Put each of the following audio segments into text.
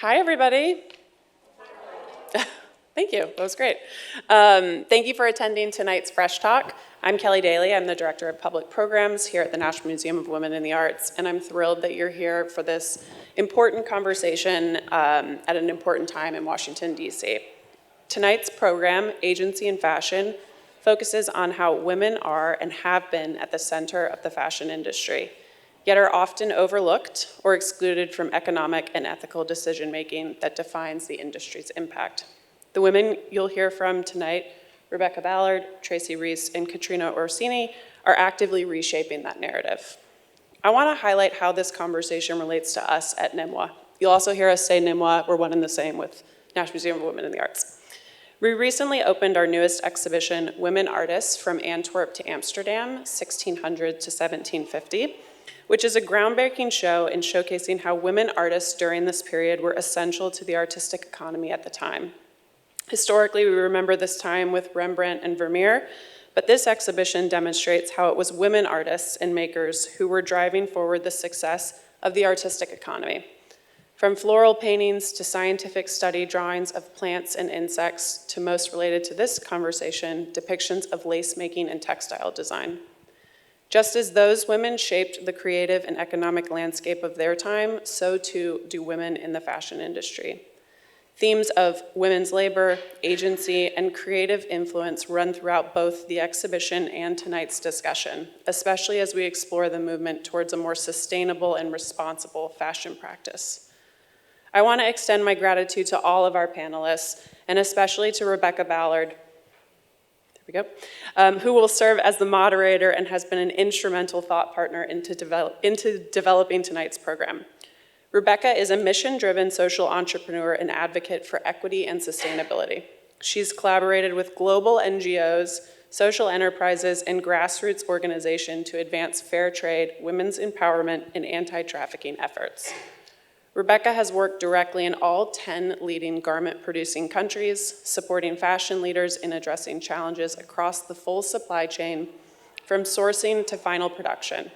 Hi, everybody. Thank you. That was great. Thank you for attending tonight's Fresh Talk. I'm Kelly Daly. I'm the Director of Public Programs here at the National Museum of Women in the Arts, and I'm thrilled that you're here for this important conversation at an important time in Washington, D.C. Tonight's program, Agency in Fashion, focuses on how women are and have been at the center of the fashion industry, yet are often overlooked or excluded from economic and ethical decision-making that defines the industry's impact. The women you'll hear from tonight, Rebecca Ballard, Tracy Reese, and Katrina Orsini, are actively reshaping that narrative. I want to highlight how this conversation relates to us at NMWA. You'll also hear us say NMWA, we're one and the same with National Museum of Women in the Arts. We recently opened our newest exhibition, Women Artists from Antwerp to Amsterdam, 1600 to 1750, which is a groundbreaking show in showcasing how women artists during this period were essential to the artistic economy at the time. Historically, we remember this time with Rembrandt and Vermeer, but this exhibition demonstrates how it was women artists and makers who were driving forward the success of the artistic economy. From floral paintings to scientific study drawings of plants and insects to most related to this conversation, depictions of lace making and textile design. Just as those women shaped the creative and economic landscape of their time, so too do women in the fashion industry. Themes of women's labor, agency, and creative influence run throughout both the exhibition and tonight's discussion, especially as we explore the movement towards a more sustainable and responsible fashion practice. I want to extend my gratitude to all of our panelists, and especially to Rebecca Ballard, who will serve as the moderator and has been an instrumental thought partner into developing tonight's program. Rebecca is a mission-driven social entrepreneur and advocate for equity and sustainability. She's collaborated with global NGOs, social enterprises, and grassroots organizations to advance fair trade, women's empowerment, and anti-trafficking efforts. Rebecca has worked directly in all 10 leading garment-producing countries, supporting fashion leaders in addressing challenges across the full supply chain, from sourcing to final production.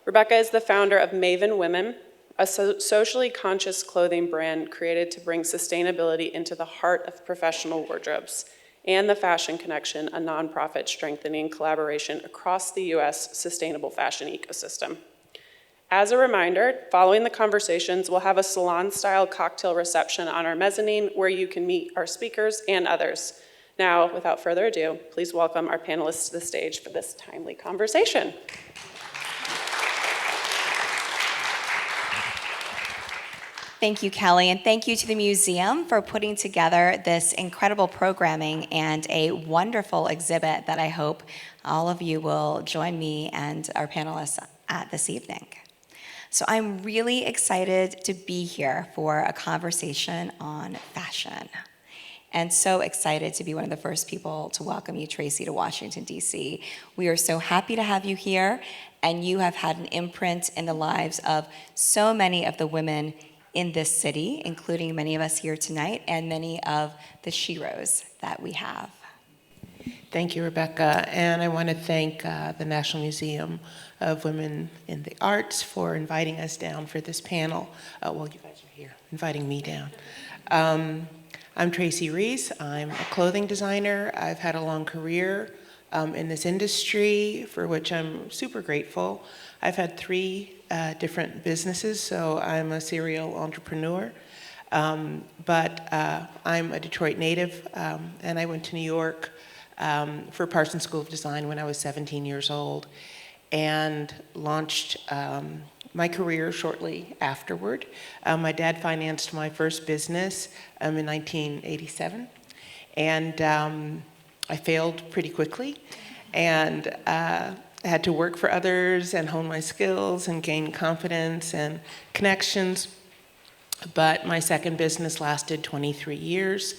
Rebecca is the founder of Maven Women, a socially conscious clothing brand created to bring sustainability into the heart of professional wardrobes, and the Fashion Connection, a nonprofit strengthening collaboration across the U.S. sustainable fashion ecosystem. As a reminder, following the conversations, we'll have a salon-style cocktail reception on our mezzanine where you can meet our speakers and others. Now, without further ado, please welcome our panelists to the stage for this timely conversation. Thank you, Kelly, and thank you to the museum for putting together this incredible programming and a wonderful exhibit that I hope all of you will join me and our panelists at this evening. So I'm really excited to be here for a conversation on fashion, and so excited to be one of the first people to welcome you, Tracy, to Washington, D.C. We are so happy to have you here, and you have had an imprint in the lives of so many of the women in this city, including many of us here tonight and many of the sheroes that we have. Thank you, Rebecca, and I want to thank the National Museum of Women in the Arts for inviting us down for this panel. Well, you guys are here, inviting me down. I'm Tracy Reese. I'm a clothing designer. I've had a long career in this industry, for which I'm super grateful. I've had 3 different businesses, so I'm a serial entrepreneur. But I'm a Detroit native, and I went to New York for Parsons School of Design when I was 17 years old, and launched my career shortly afterward. My dad financed my first business in 1987, and I failed pretty quickly, and I had to work for others and hone my skills and gain confidence and connections. But my second business lasted 23 years,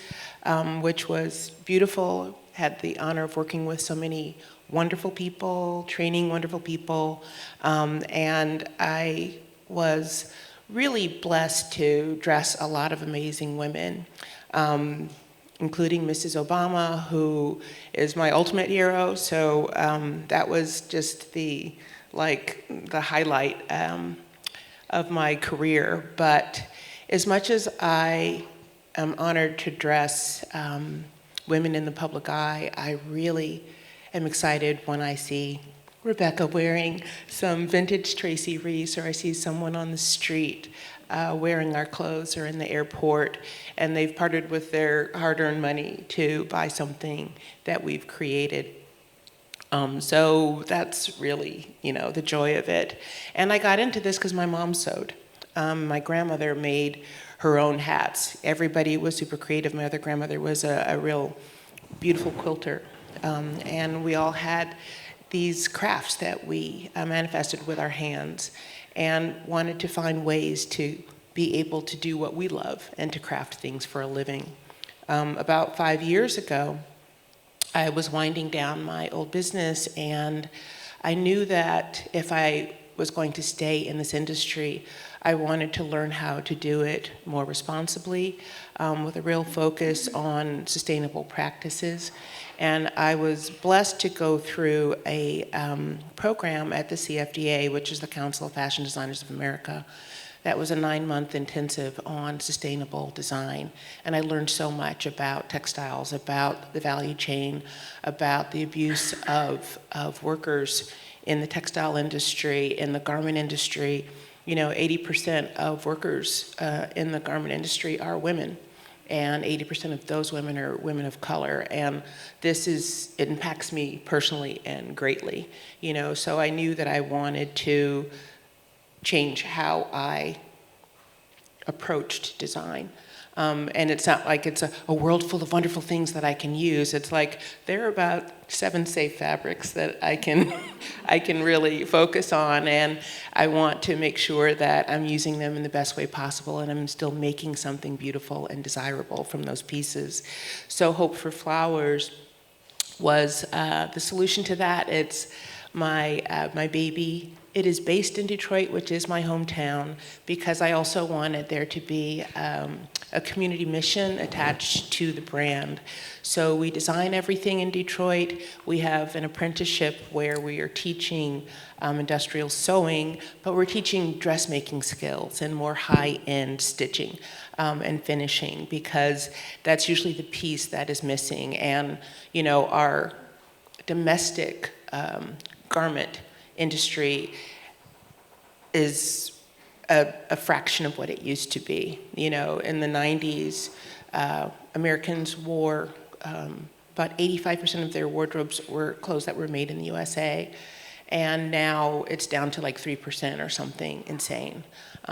which was beautiful. Had the honor of working with so many wonderful people, training wonderful people, and I was really blessed to dress a lot of amazing women, including Mrs. Obama, who is my ultimate hero. So that was just the highlight of my career. But As much as I am honored to dress women in the public eye, I really am excited when I see Rebecca wearing some vintage Tracy Reese, or I see someone on the street wearing our clothes or in the airport, and they've parted with their hard-earned money to buy something that we've created. So that's really, the joy of it. And I got into this because my mom sewed. My grandmother made her own hats. Everybody was super creative. My other grandmother was a real beautiful quilter. And we all had these crafts that we manifested with our hands and wanted to find ways to be able to do what we love and to craft things for a living. About 5 years ago, I was winding down my old business, and I knew that if I was going to stay in this industry, I wanted to learn how to do it more responsibly, with a real focus on sustainable practices. And I was blessed to go through a program at the CFDA, which is the Council of Fashion Designers of America. That was a 9-month intensive on sustainable design. And I learned so much about textiles, about the value chain, about the abuse of workers in the textile industry, in the garment industry. 80% of workers in the garment industry are women, and 80% of those women are women of color. And it impacts me personally and greatly. So I knew that I wanted to change how I approached design. And it's not like it's a world full of wonderful things that I can use. It's like there are about 7 safe fabrics that I can really focus on, and I want to make sure that I'm using them in the best way possible, and I'm still making something beautiful and desirable from those pieces. So Hope for Flowers was the solution to that. It's my baby. It is based in Detroit, which is my hometown, because I also wanted there to be a community mission attached to the brand. So we design everything in Detroit. We have an apprenticeship where we are teaching industrial sewing, but we're teaching dressmaking skills and more high-end stitching and finishing, because that's usually the piece that is missing. And our domestic garment industry is a fraction of what it used to be. In the 90s, Americans wore about 85% of their wardrobes were clothes that were made in the USA, and now it's down to like 3% or something insane,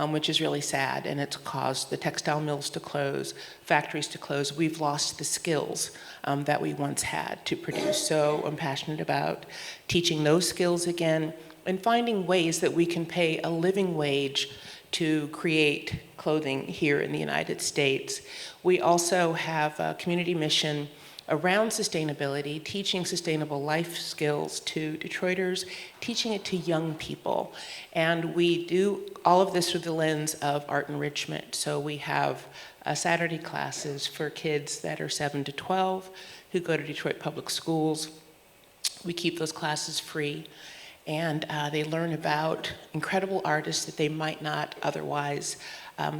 which is really sad, and it's caused the textile mills to close, factories to close. We've lost the skills that we once had to produce. So I'm passionate about teaching those skills again and finding ways that we can pay a living wage to create clothing here in the United States. We also have a community mission around sustainability, teaching sustainable life skills to Detroiters, teaching it to young people. And we do all of this through the lens of art enrichment. So we have Saturday classes for kids that are 7 to 12 who go to Detroit Public Schools. We keep those classes free. And they learn about incredible artists that they might not otherwise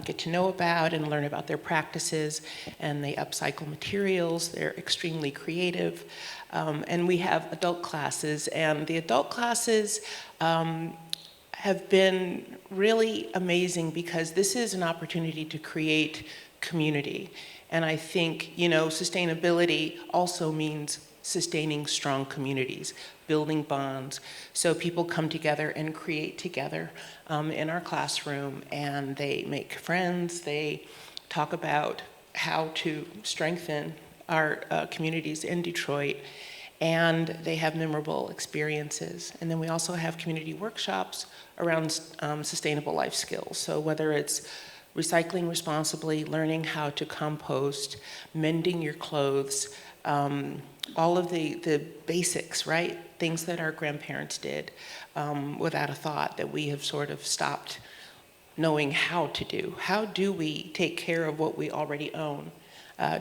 get to know about, and learn about their practices, and they upcycle materials. They're extremely creative. And we have adult classes, and the adult classes have been really amazing because this is an opportunity to create community. And I think, sustainability also means sustaining strong communities, building bonds, so people come together and create together in our classroom, and they make friends, they talk about how to strengthen our communities in Detroit, and they have memorable experiences. And then we also have community workshops around sustainable life skills. So whether it's recycling responsibly, learning how to compost, mending your clothes, all of the basics, right? Things that our grandparents did without a thought, that we have sort of stopped knowing how to do. How do we take care of what we already own?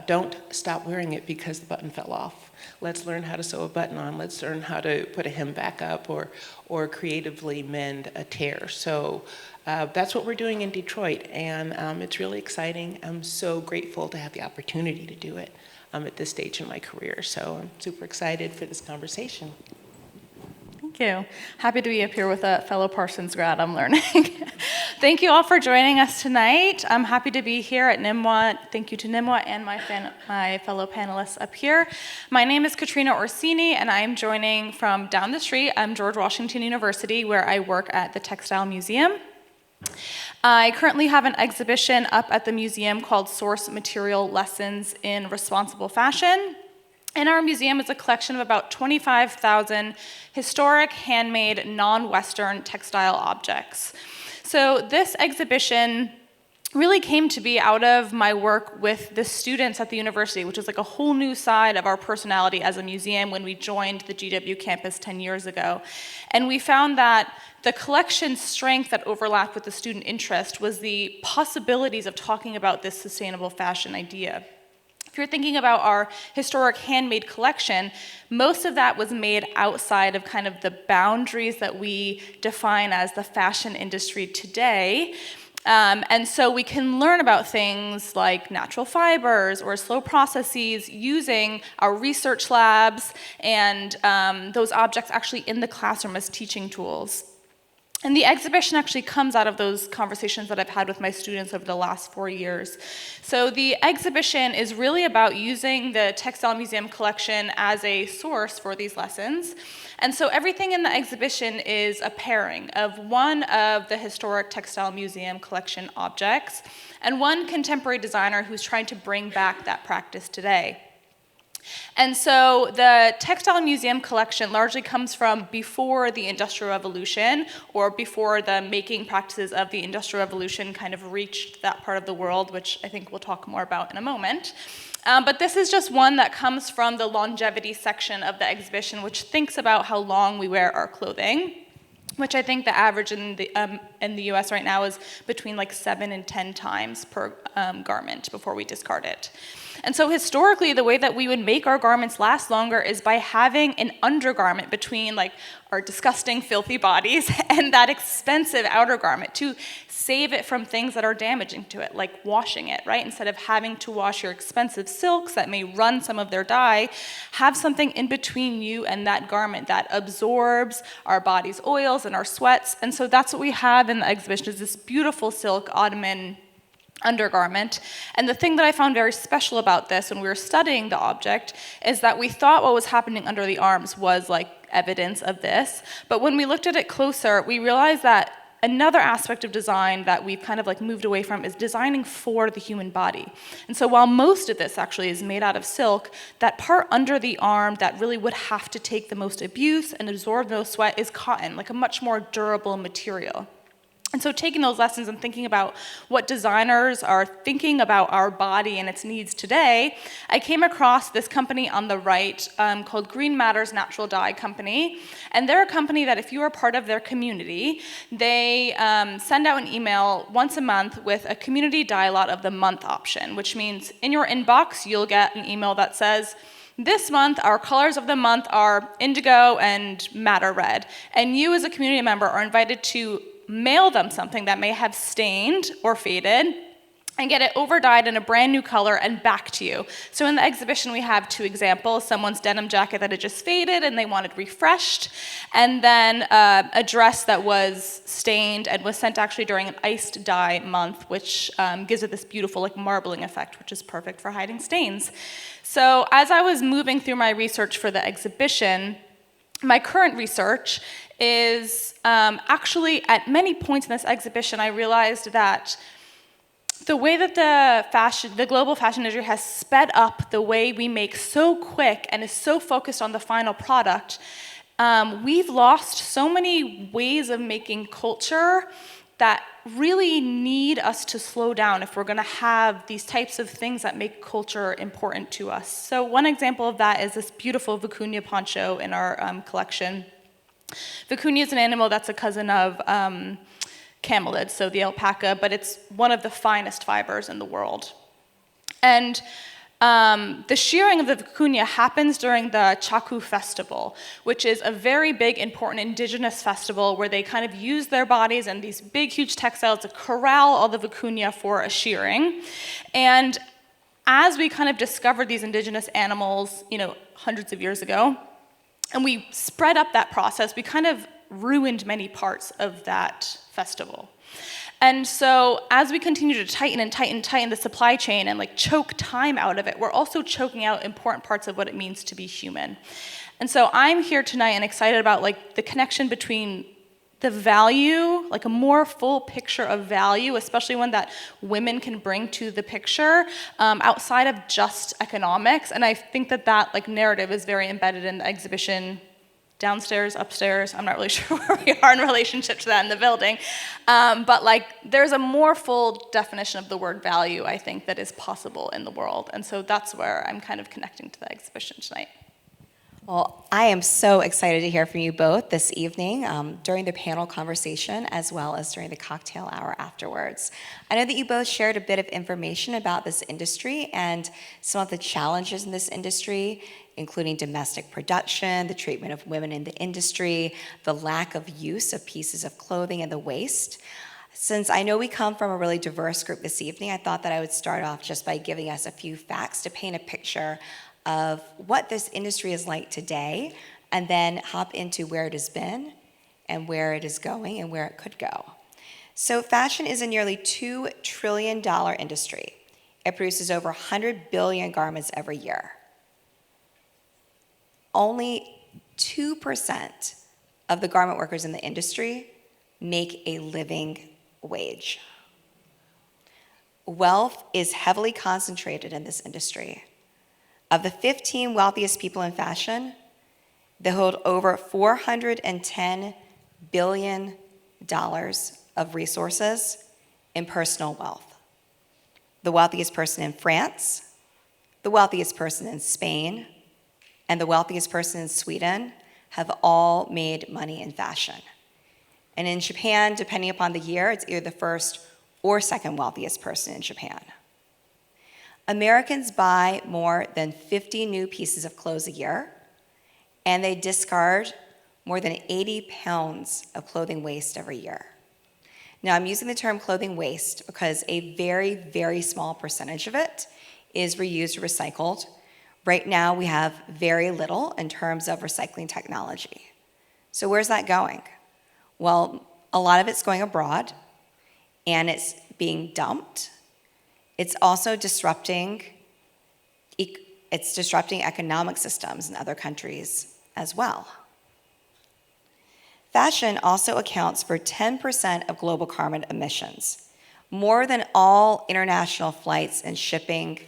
Don't stop wearing it because the button fell off. Let's learn how to sew a button on. Let's learn how to put a hem back up or creatively mend a tear. So that's what we're doing in Detroit, and it's really exciting. I'm so grateful to have the opportunity to do it at this stage in my career. So I'm super excited for this conversation. Thank you. Happy to be up here with a fellow Parsons grad, I'm learning. Thank you all for joining us tonight. I'm happy to be here at NIMWA. Thank you to NIMWA and my fellow panelists up here. My name is Katrina Orsini, and I'm joining from down the street. I'm George Washington University, where I work at the Textile Museum. I currently have an exhibition up at the museum called Source Material Lessons in Responsible Fashion. And our museum is a collection of about 25,000 historic, handmade, non-Western textile objects. So this exhibition really came to be out of my work with the students at the university, which is like a whole new side of our personality as a museum when we joined the GW campus 10 years ago. And we found that the collection's strength that overlapped with the student interest was the possibilities of talking about this sustainable fashion idea. If you're thinking about our historic handmade collection, most of that was made outside of kind of the boundaries that we define as the fashion industry today. And so we can learn about things like natural fibers or slow processes using our research labs and those objects actually in the classroom as teaching tools. And the exhibition actually comes out of those conversations that I've had with my students over the last 4 years. So the exhibition is really about using the Textile Museum collection as a source for these lessons. And so everything in the exhibition is a pairing of one of the historic Textile Museum collection objects and one contemporary designer who's trying to bring back that practice today. And so the Textile Museum collection largely comes from before the Industrial Revolution or before the making practices of the Industrial Revolution kind of reached that part of the world, which I think we'll talk more about in a moment. But this is just one that comes from the longevity section of the exhibition, which thinks about how long we wear our clothing, which I think the average in the US right now is between like 7 and 10 times per garment before we discard it. And so historically, the way that we would make our garments last longer is by having an undergarment between like our disgusting, filthy bodies and that expensive outer garment to save it from things that are damaging to it, like washing it, right? Instead of having to wash your expensive silks that may run some of their dye, have something in between you and that garment that absorbs our body's oils and our sweats. And so that's what we have in the exhibition is this beautiful silk Ottoman undergarment. And the thing that I found very special about this when we were studying the object is that we thought what was happening under the arms was like evidence of this. But when we looked at it closer, we realized that another aspect of design that we've kind of like moved away from is designing for the human body. And so while most of this actually is made out of silk, that part under the arm that really would have to take the most abuse and absorb the most sweat is cotton, like a much more durable material. And so taking those lessons and thinking about what designers are thinking about our body and its needs today, I came across this company on the right called Green Matters Natural Dye Company. And they're a company that if you are part of their community, they send out an email once a month with a community dye lot of the month option, which means in your inbox, you'll get an email that says, this month, our colors of the month are indigo and madder red. And you as a community member are invited to mail them something that may have stained or faded and get it over-dyed in a brand new color and back to you. So in the exhibition, we have 2 examples, someone's denim jacket that had just faded and they wanted refreshed, and then a dress that was stained and was sent actually during an iced dye month, which gives it this beautiful like marbling effect, which is perfect for hiding stains. So as I was moving through my research for the exhibition, my current research is actually at many points in this exhibition, I realized that the way that the global fashion industry has sped up the way we make so quick and is so focused on the final product, we've lost so many ways of making culture that really need us to slow down if we're going to have these types of things that make culture important to us. So one example of that is this beautiful vicuña poncho in our collection. Vicuña is an animal that's a cousin of camelid, so the alpaca, but it's one of the finest fibers in the world. And The shearing of the vicuña happens during the Chaku festival, which is a very big, important indigenous festival where they kind of use their bodies and these big, huge textiles to corral all the vicuña for a shearing. And as we kind of discovered these indigenous animals, hundreds of years ago, and we spread up that process, we kind of ruined many parts of that festival. And so as we continue to tighten the supply chain and choke time out of it, we're also choking out important parts of what it means to be human. And so I'm here tonight and excited about the connection between the value, a more full picture of value, especially one that women can bring to the picture outside of just economics. And I think that narrative is very embedded in the exhibition downstairs, upstairs. I'm not really sure where we are in relationship to that in the building. But there's a more full definition of the word value, I think, that is possible in the world. And so that's where I'm kind of connecting to the exhibition tonight. Well, I am so excited to hear from you both this evening during the panel conversation as well as during the cocktail hour afterwards. I know that you both shared a bit of information about this industry and some of the challenges in this industry, including domestic production, the treatment of women in the industry, the lack of use of pieces of clothing and the waste. Since I know we come from a really diverse group this evening, I thought that I would start off just by giving us a few facts to paint a picture of what this industry is like today, and then hop into where it has been and where it is going and where it could go. So fashion is a nearly $2 trillion industry. It produces over 100 billion garments every year. Only 2% of the garment workers in the industry make a living wage. Wealth is heavily concentrated in this industry. Of the 15 wealthiest people in fashion, they hold over $410 billion of resources in personal wealth. The wealthiest person in France, the wealthiest person in Spain, and the wealthiest person in Sweden have all made money in fashion. And in Japan, depending upon the year, it's either the first or second wealthiest person in Japan. Americans buy more than 50 new pieces of clothes a year, and they discard more than 80 pounds of clothing waste every year. Now, I'm using the term clothing waste because a very, very small percentage of it is reused or recycled. Right now, we have very little in terms of recycling technology. So where's that going? Well, a lot of it's going abroad, and it's being dumped. It's also disrupting economic systems in other countries as well. Fashion also accounts for 10% of global carbon emissions, more than all international flights and shipping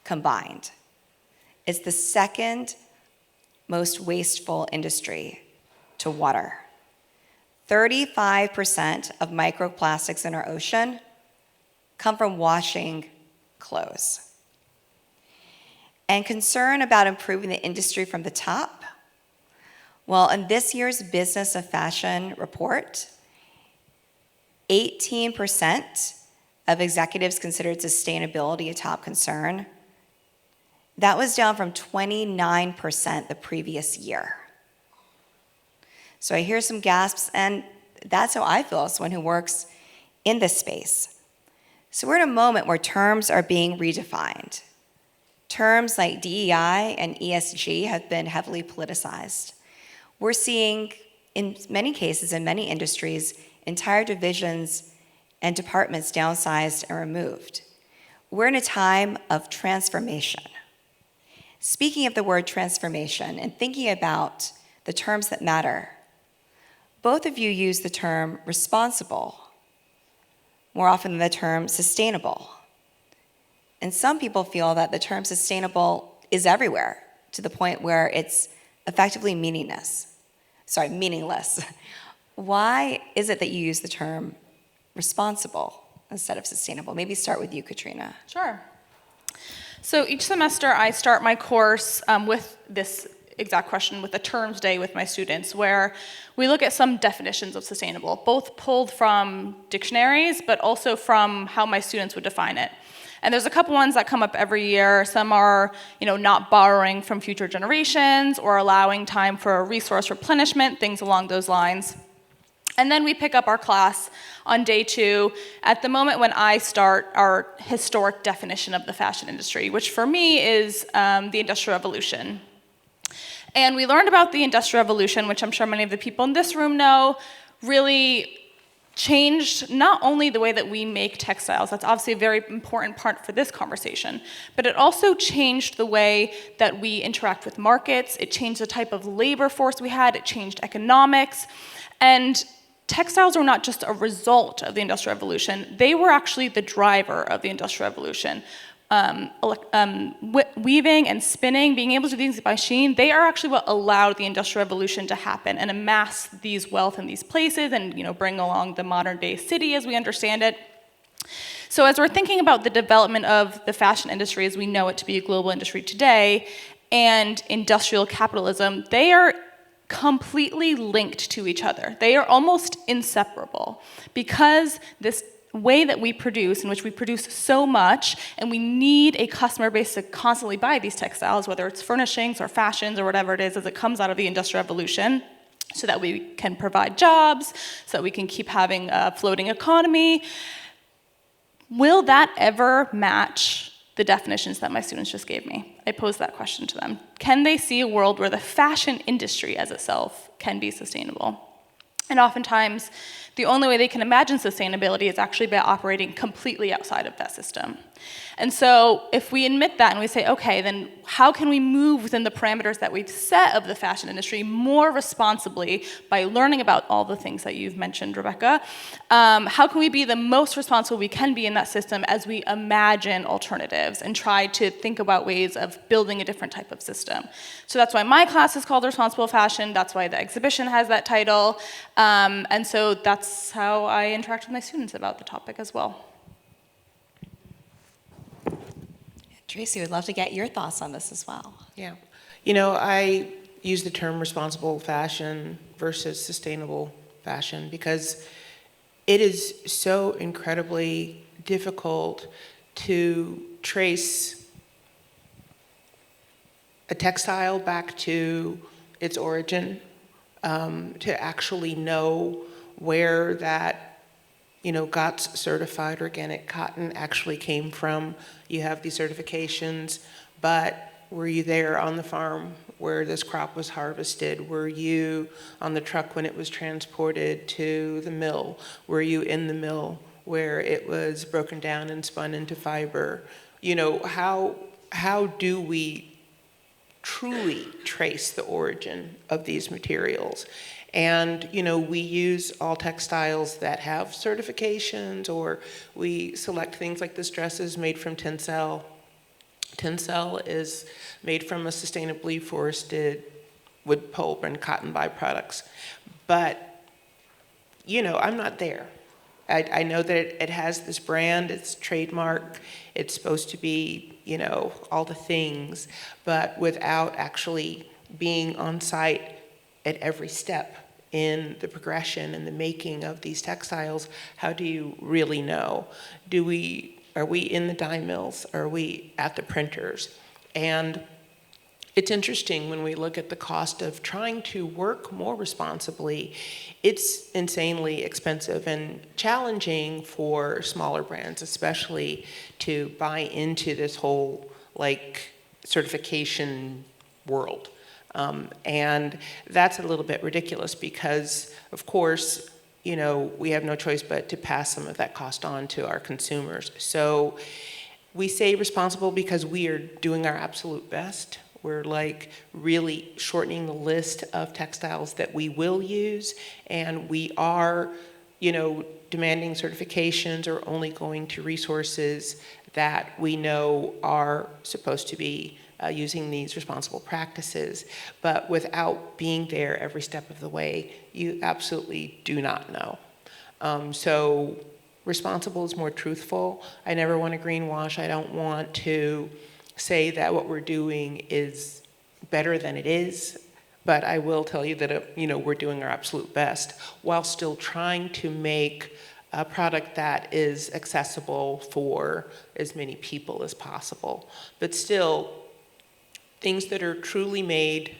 combined. It's the second most wasteful industry to water. 35% of microplastics in our ocean come from washing clothes. And concern about improving the industry from the top? Well, in this year's Business of Fashion report, 18% of executives considered sustainability a top concern. That was down from 29% the previous year. So I hear some gasps, and that's how I feel as someone who works in this space. So we're in a moment where terms are being redefined. Terms like DEI and ESG have been heavily politicized. We're seeing, in many cases, in many industries, entire divisions and departments downsized and removed. We're in a time of transformation. Speaking of the word transformation and thinking about the terms that matter, both of you use the term responsible more often than the term sustainable. And some people feel that the term sustainable is everywhere to the point where it's effectively meaningless. Why is it that you use the term responsible instead of sustainable? Maybe start with you, Katrina. Sure. So each semester I start my course with this exact question, with a terms day with my students, where we look at some definitions of sustainable, both pulled from dictionaries, but also from how my students would define it. And there's a couple ones that come up every year. Some are, not borrowing from future generations or allowing time for resource replenishment, things along those lines. And then we pick up our class on day 2 at the moment when I start our historic definition of the fashion industry, which for me is the Industrial Revolution. And we learned about the Industrial Revolution, which I'm sure many of the people in this room know, really changed not only the way that we make textiles, that's obviously a very important part for this conversation, but it also changed the way that we interact with markets, it changed the type of labor force we had, it changed economics, and textiles were not just a result of the Industrial Revolution, they were actually the driver of the Industrial Revolution. Weaving and spinning, being able to do things by machine, they are actually what allowed the Industrial Revolution to happen and amass these wealth in these places and bring along the modern day city as we understand it. So as we're thinking about the development of the fashion industry as we know it to be a global industry today and industrial capitalism, they are completely linked to each other. They are almost inseparable because this way that we produce, in which we produce so much, and we need a customer base to constantly buy these textiles, whether it's furnishings or fashions or whatever it is as it comes out of the Industrial Revolution, so that we can provide jobs, so that we can keep having a floating economy. Will that ever match the definitions that my students just gave me? I posed that question to them. Can they see a world where the fashion industry as itself can be sustainable? And oftentimes, the only way they can imagine sustainability is actually by operating completely outside of that system. And so if we admit that and we say, okay, then how can we move within the parameters that we've set of the fashion industry more responsibly by learning about all the things that you've mentioned, Rebecca? How can we be the most responsible we can be in that system as we imagine alternatives and try to think about ways of building a different type of system? So that's why my class is called Responsible Fashion. That's why the exhibition has that title. And so that's how I interact with my students about the topic as well. Tracy, would love to get your thoughts on this as well. Yeah. I use the term responsible fashion versus sustainable fashion because it is so incredibly difficult to trace a textile back to its origin, to actually know where that GOTS certified organic cotton actually came from. You have these certifications, but were you there on the farm where this crop was harvested? Were you on the truck when it was transported to the mill? Were you in the mill where it was broken down and spun into fiber? How do we truly trace the origin of these materials? And, we use all textiles that have certifications, or we select things like this dress is made from tencel. Tencel is made from a sustainably forested wood pulp and cotton byproducts. But, I'm not there. I know that it has this brand, it's trademark, it's supposed to be, all the things, but without actually being on site at every step in the progression and the making of these textiles, how do you really know? Are we in the dye mills? Are we at the printers? And it's interesting when we look at the cost of trying to work more responsibly, it's insanely expensive and challenging for smaller brands, especially to buy into this whole certification world. And that's a little bit ridiculous because, of course, we have no choice but to pass some of that cost on to our consumers. So we say responsible because we are doing our absolute best. We're really shortening the list of textiles that we will use, and we are, demanding certifications or only going to resources that we know are supposed to be using these responsible practices, but without being there every step of the way, you absolutely do not know. So responsible is more truthful. I never want to greenwash. I don't want to say that what we're doing is better than it is, but I will tell you that we're doing our absolute best while still trying to make a product that is accessible for as many people as possible. But still, things that are truly made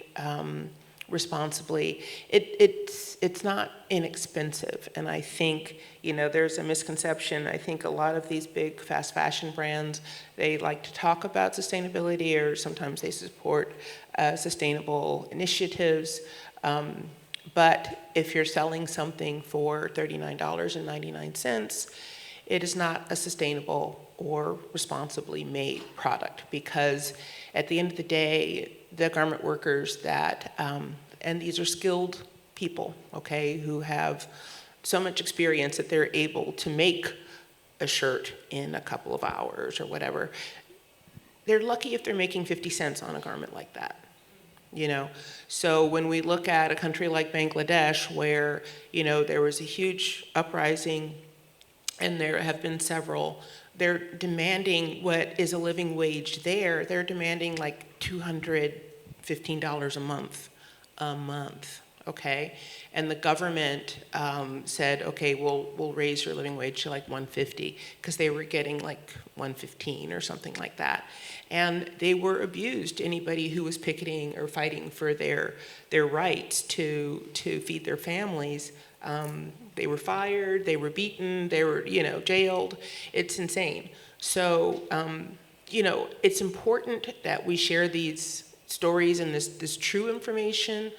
responsibly, it's not inexpensive. And I think, there's a misconception. I think a lot of these big fast fashion brands, they like to talk about sustainability, or sometimes they support sustainable initiatives. But if you're selling something for $39.99, it is not a sustainable or responsibly made product, because at the end of the day, the garment workers that, and these are skilled people, okay, who have so much experience that they're able to make a shirt in a couple of hours or whatever. They're lucky if they're making 50 cents on a garment like that. So when we look at a country like Bangladesh, where there was a huge uprising, and there have been several, they're demanding what is a living wage there. They're demanding like $215 a month, okay? And the government said, okay, we'll raise your living wage to like $150, because they were getting like $115 or something like that. And they were abused. Anybody who was picketing or fighting for their rights to feed their families, they were fired, they were beaten, they were, jailed. It's insane. So, it's important that we share these stories and this true information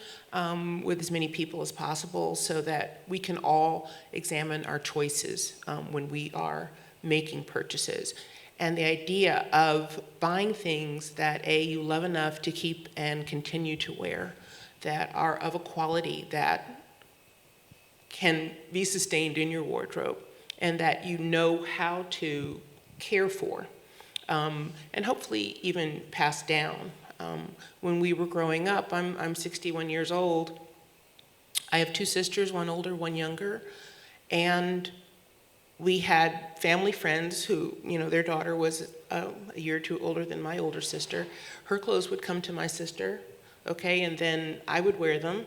with as many people as possible, so that we can all examine our choices when we are making purchases. And the idea of buying things that you love enough to keep and continue to wear, that are of a quality that can be sustained in your wardrobe, and that you know how to care for, and hopefully even pass down. When we were growing up, I'm 61 years old. I have two sisters, one older, one younger, and we had family friends who, their daughter was a year or two older than my older sister. Her clothes would come to my sister, okay, and then I would wear them,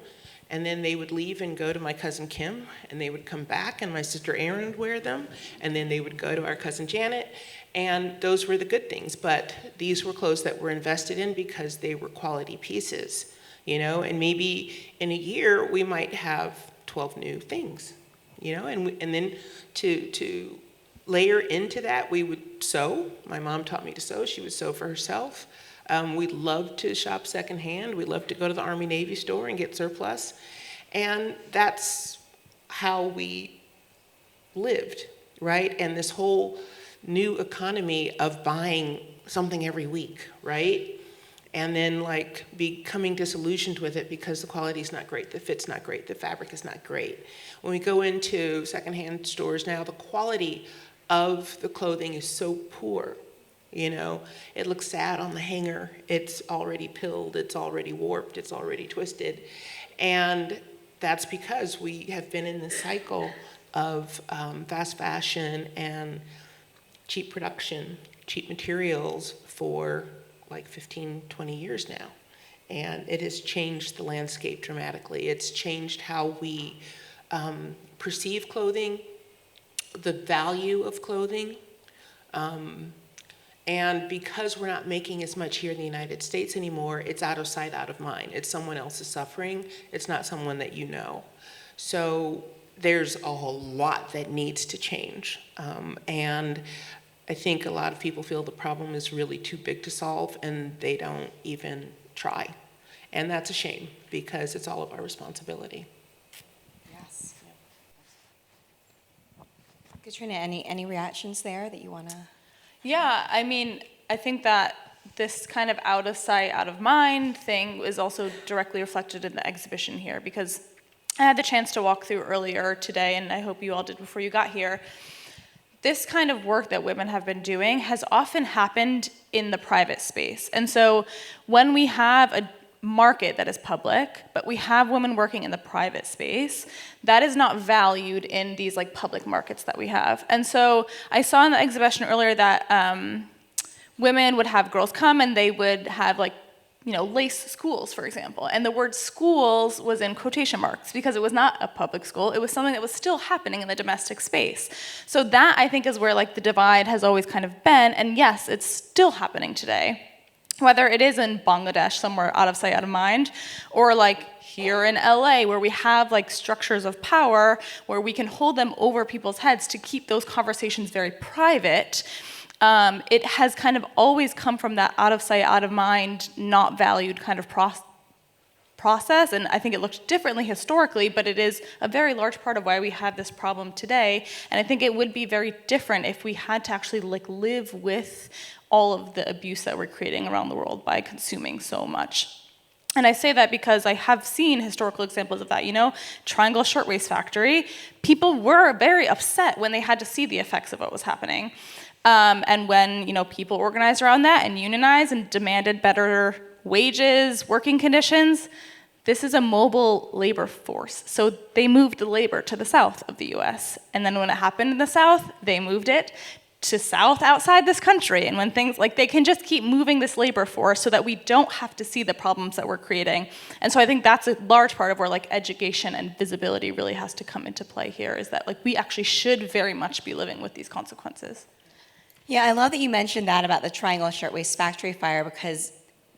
and then they would leave and go to my cousin Kim, and they would come back, and my sister Erin would wear them, and then they would go to our cousin Janet, and those were the good things. But these were clothes that were invested in because they were quality pieces, and maybe in a year we might have 12 new things. And then to layer into that, we would sew. My mom taught me to sew. She would sew for herself. We loved to shop secondhand. We loved to go to the Army Navy store and get surplus. And that's how we lived, right? And this whole new economy of buying something every week, right? And then becoming disillusioned with it because the quality's not great, the fit's not great, the fabric is not great. When we go into secondhand stores now, the quality of the clothing is so poor. It looks sad on the hanger. It's already pilled, it's already warped, it's already twisted. And that's because we have been in this cycle of fast fashion and cheap production, cheap materials for like 15, 20 years now. And it has changed the landscape dramatically. It's changed how we perceive clothing, the value of clothing. And because we're not making as much here in the United States anymore, it's out of sight, out of mind. It's someone else's suffering. It's not someone that you know. So there's a whole lot that needs to change. And I think a lot of people feel the problem is really too big to solve, and they don't even try. And that's a shame, because it's all of our responsibility. Yes. Katrina, any reactions there that you want to? Yeah, I think that this kind of out of sight, out of mind thing is also directly reflected in the exhibition here, because I had the chance to walk through earlier today, and I hope you all did before you got here. This kind of work that women have been doing has often happened in the private space. And so when we have a market that is public, but we have women working in the private space, that is not valued in these public markets that we have. And so I saw in the exhibition earlier that women would have girls come, and they would have lace schools, for example. And the word schools was in quotation marks because it was not a public school. It was something that was still happening in the domestic space. So that, I think, is where the divide has always kind of been. And yes, it's still happening today. Whether it is in Bangladesh, somewhere out of sight, out of mind, or here in LA, where we have structures of power where we can hold them over people's heads to keep those conversations very private. It has kind of always come from that out of sight, out of mind, not valued kind of process, and I think it looked differently historically, but it is a very large part of why we have this problem today, and I think it would be very different if we had to actually live with all of the abuse that we're creating around the world by consuming so much. And I say that because I have seen historical examples of that. Triangle Shirtwaist Factory, people were very upset when they had to see the effects of what was happening. And when people organized around that and unionized and demanded better wages, working conditions, this is a mobile labor force. So they moved the labor to the south of the US. And then when it happened in the south, they moved it to south outside this country. And when things they can just keep moving this labor force so that we don't have to see the problems that we're creating. And so I think that's a large part of where education and visibility really has to come into play here, is that we actually should very much be living with these consequences. Yeah, I love that you mentioned that about the Triangle Shirtwaist Factory fire, because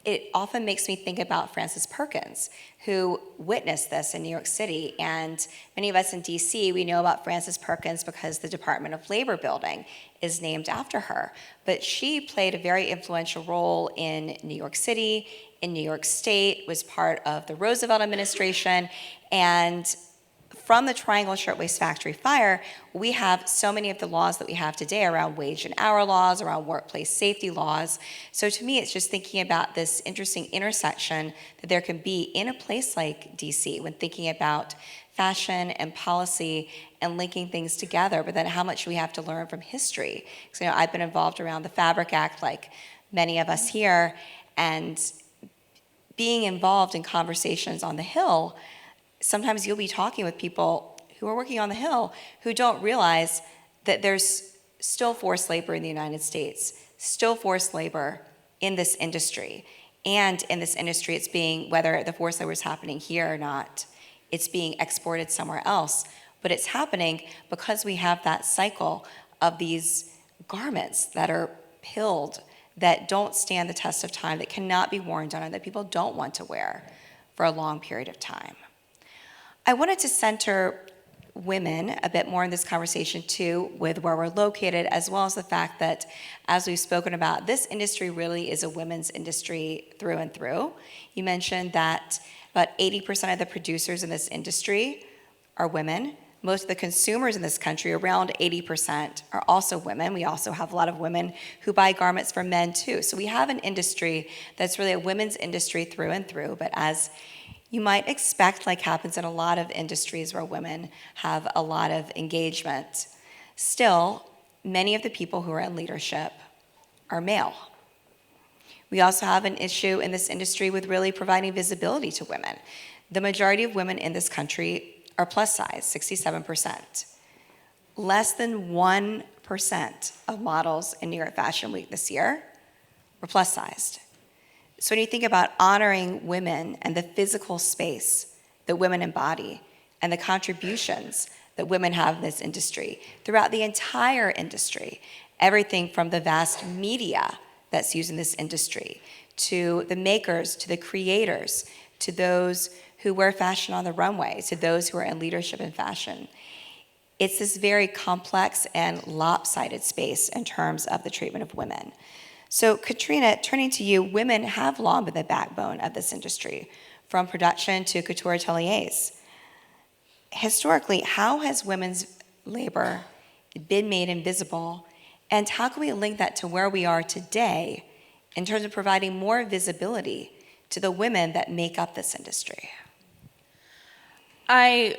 it often makes me think about Frances Perkins, who witnessed this in New York City. And many of us in DC, we know about Frances Perkins because the Department of Labor building is named after her. But she played a very influential role in New York City, in New York State, was part of the Roosevelt administration, and from the Triangle Shirtwaist Factory fire, we have so many of the laws that we have today around wage and hour laws, around workplace safety laws. So to me, it's just thinking about this interesting intersection that there can be in a place like DC when thinking about fashion and policy and linking things together, but then how much we have to learn from history. Because I've been involved around the Fabric Act, like many of us here, and being involved in conversations on the Hill, sometimes you'll be talking with people who are working on the Hill who don't realize that there's still forced labor in the United States, still forced labor in this industry. And in this industry, it's being, whether the forced labor is happening here or not, it's being exported somewhere else. But it's happening because we have that cycle of these garments that are pilled, that don't stand the test of time, that cannot be worn down, and that people don't want to wear for a long period of time. I wanted to center women a bit more in this conversation too, with where we're located, as well as the fact that, as we've spoken about, this industry really is a women's industry through and through. You mentioned that about 80% of the producers in this industry are women. Most of the consumers in this country, around 80%, are also women. We also have a lot of women who buy garments for men too. So we have an industry that's really a women's industry through and through, but as you might expect, like happens in a lot of industries where women have a lot of engagement, still, many of the people who are in leadership are male. We also have an issue in this industry with really providing visibility to women. The majority of women in this country are plus size, 67%. Less than 1% of models in New York Fashion Week this year were plus sized. So when you think about honoring women and the physical space that women embody and the contributions that women have in this industry, throughout the entire industry, everything from the vast media that's used in this industry, to the makers, to the creators, to those who wear fashion on the runway, to those who are in leadership in fashion. It's this very complex and lopsided space in terms of the treatment of women. So Katrina, turning to you, women have long been the backbone of this industry, from production to couture ateliers. Historically, how has women's labor been made invisible, and how can we link that to where we are today in terms of providing more visibility to the women that make up this industry? I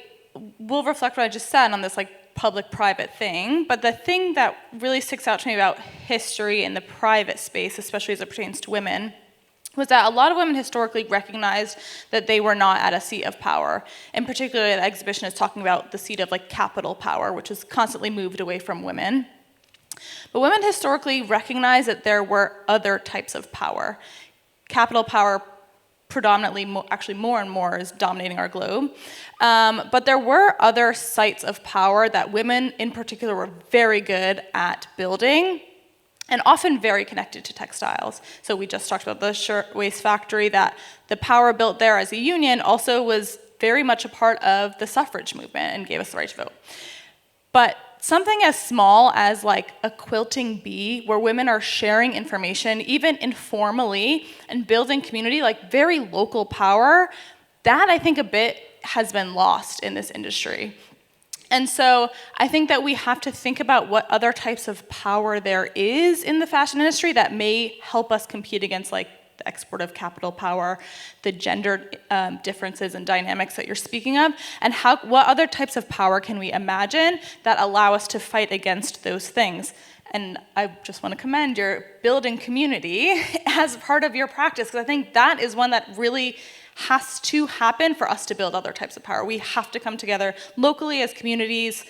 will reflect what I just said on this public-private thing, but the thing that really sticks out to me about history in the private space, especially as it pertains to women, was that a lot of women historically recognized that they were not at a seat of power. In particular, the exhibition is talking about the seat of capital power, which is constantly moved away from women. But women historically recognized that there were other types of power. Capital power predominantly, actually more and more, is dominating our globe. But there were other sites of power that women in particular were very good at building, and often very connected to textiles. So we just talked about the shirtwaist factory, that the power built there as a union also was very much a part of the suffrage movement and gave us the right to vote. But something as small as like a quilting bee, where women are sharing information, even informally, and building community, like very local power, that I think a bit has been lost in this industry. And so I think that we have to think about what other types of power there is in the fashion industry that may help us compete against like the exportive capital power, the gender differences and dynamics that you're speaking of, and what other types of power can we imagine that allow us to fight against those things. And I just want to commend your building community as part of your practice, because I think that is one that really has to happen for us to build other types of power. We have to come together locally as communities.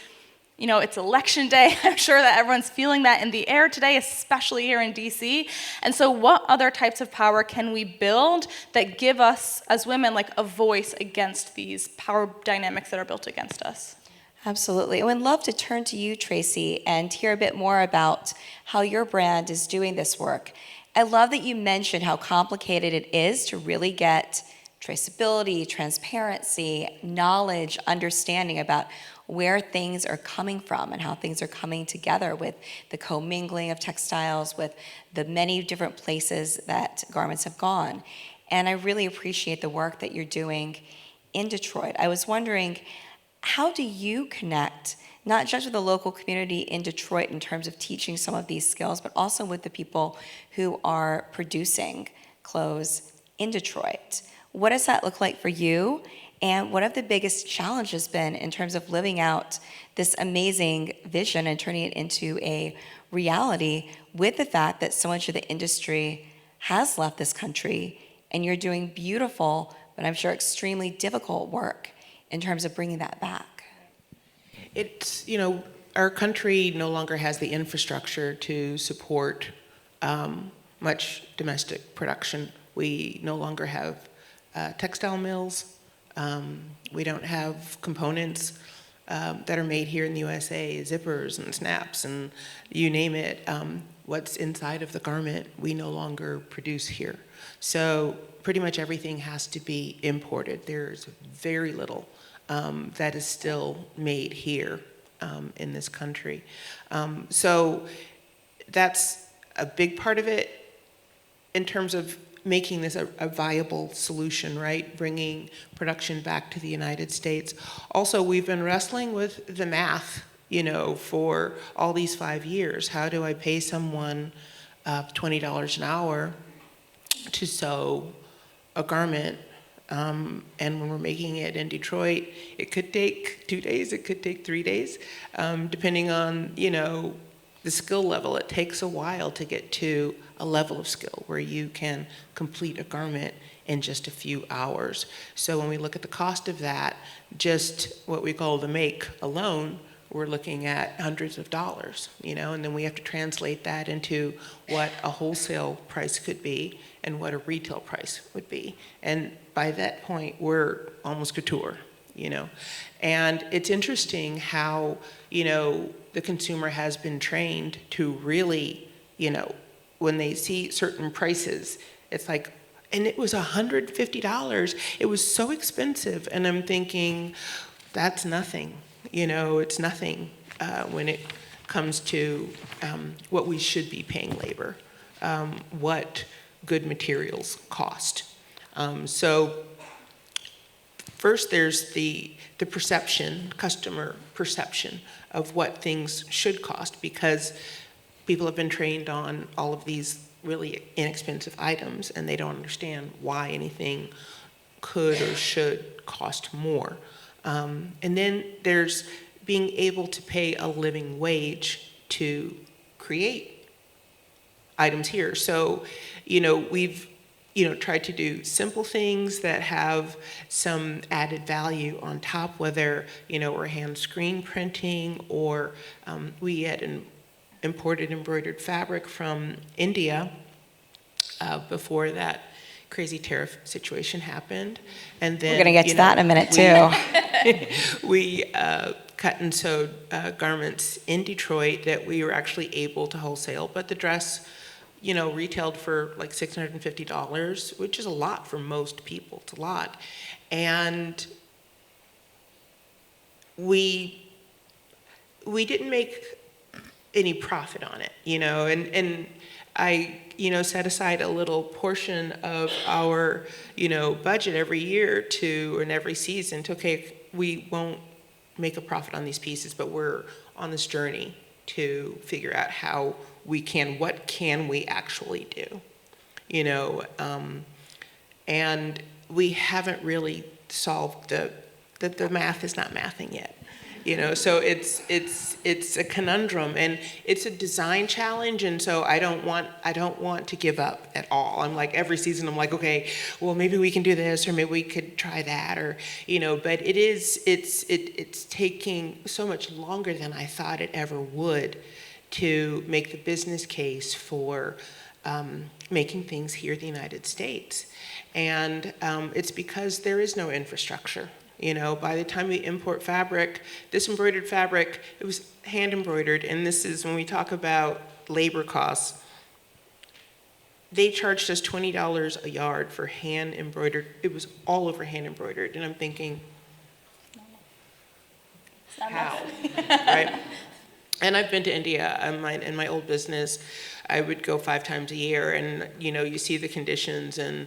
You know, it's election day. I'm sure that everyone's feeling that in the air today, especially here in DC. And so what other types of power can we build that give us, as women, like a voice against these power dynamics that are built against us? Absolutely. I would love to turn to you, Tracy, and hear a bit more about how your brand is doing this work. I love that you mentioned how complicated it is to really get traceability, transparency, knowledge, understanding about where things are coming from and how things are coming together with the commingling of textiles, with the many different places that garments have gone. And I really appreciate the work that you're doing in Detroit. I was wondering, how do you connect, not just with the local community in Detroit in terms of teaching some of these skills, but also with the people who are producing clothes in Detroit? What does that look like for you? And what have the biggest challenges been in terms of living out this amazing vision and turning it into a reality with the fact that so much of the industry has left this country and you're doing beautiful, but I'm sure extremely difficult work in terms of bringing that back? It's, our country no longer has the infrastructure to support much domestic production. We no longer have textile mills. We don't have components that are made here in the USA, zippers and snaps and you name it. What's inside of the garment, we no longer produce here. So pretty much everything has to be imported. There's very little that is still made here in this country. So that's a big part of it in terms of making this a viable solution, right? Bringing production back to the United States. Also, we've been wrestling with the math, for all these 5 years. How do I pay someone $20 an hour to sew a garment? And when we're making it in Detroit, it could take 2 days, it could take 3 days, depending on, the skill level. It takes a while to get to a level of skill where you can complete a garment in just a few hours. So when we look at the cost of that, just what we call the make alone, we're looking at hundreds of dollars, and then we have to translate that into what a wholesale price could be and what a retail price would be. And by that point, we're almost couture, And it's interesting how, the consumer has been trained to really, when they see certain prices, it's like, and it was $150. It was so expensive. And I'm thinking, that's nothing. It's nothing when it comes to what we should be paying labor, what good materials cost. So first there's the perception, customer perception of what things should cost, because people have been trained on all of these really inexpensive items and they don't understand why anything could or should cost more. And then there's being able to pay a living wage to create items here. So, we've, tried to do simple things that have some added value on top, whether, we're hand screen printing or we had imported embroidered fabric from India before that crazy tariff situation happened. And then, We're going to get to that in a minute, too. we cut and sewed garments in Detroit that we were actually able to wholesale, but the dress, retailed for like $650, which is a lot for most people. It's a lot. And we didn't make any profit on it, and I, set aside a little portion of our, budget every year and every season to, okay, we won't make a profit on these pieces, but we're on this journey to figure out what can we actually do, and we haven't really solved the math is not mathing yet. So it's a conundrum, and it's a design challenge, and so I don't want to give up at all. I'm like, every season I'm like, okay, well, maybe we can do this, or maybe we could try that, or but it's taking so much longer than I thought it ever would to make the business case for making things here in the United States. And it's because there is no infrastructure. By the time we import fabric, this embroidered fabric, it was hand embroidered, and this is when we talk about labor costs. They charged us $20 a yard for hand embroidered. It was all over hand embroidered, and I'm thinking, how, right? And I've been to India. In my old business, I would go 5 times a year, and you see the conditions and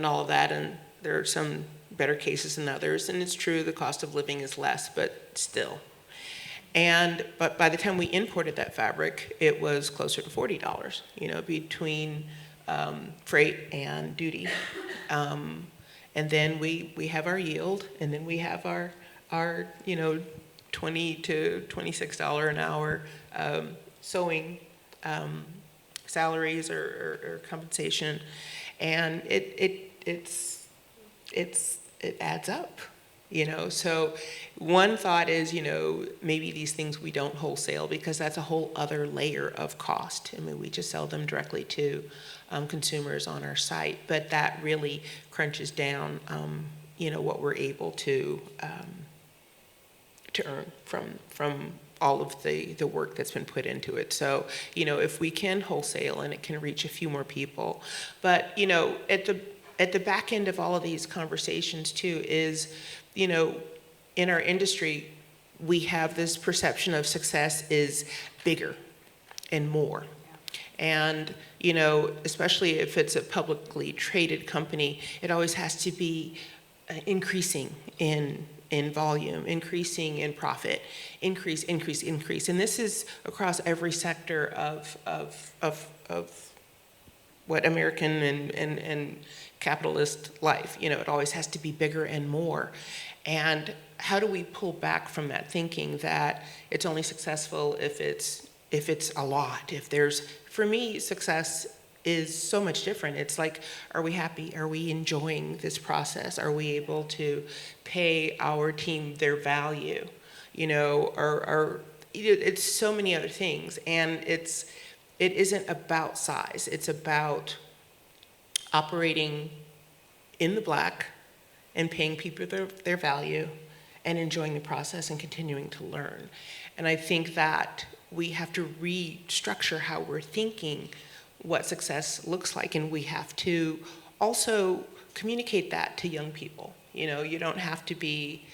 all of that, and there are some better cases than others, and it's true the cost of living is less, but still. But by the time we imported that fabric, it was closer to $40, between freight and duty. And then we have our yield, and then we have our $20 to $26 an hour sewing salaries or compensation, and it adds up, So one thought is, maybe these things we don't wholesale because that's a whole other layer of cost. I mean, we just sell them directly to consumers on our site, but that really crunches down, what we're able to earn from all of the work that's been put into it. So, if we can wholesale and it can reach a few more people, but, at the back end of all of these conversations too is, in our industry, we have this perception of success is bigger and more. And, especially if it's a publicly traded company, it always has to be increasing in volume, increasing in profit, increase. And this is across every sector of what American and capitalist life. It always has to be bigger and more. And how do we pull back from that thinking that it's only successful if it's a lot? For me, success is so much different. It's like, are we happy? Are we enjoying this process? Are we able to pay our team their value? It's so many other things, and it isn't about size. It's about operating in the black and paying people their value and enjoying the process and continuing to learn. And I think that we have to restructure how we're thinking what success looks like, and we have to also communicate that to young people. You don't have to be,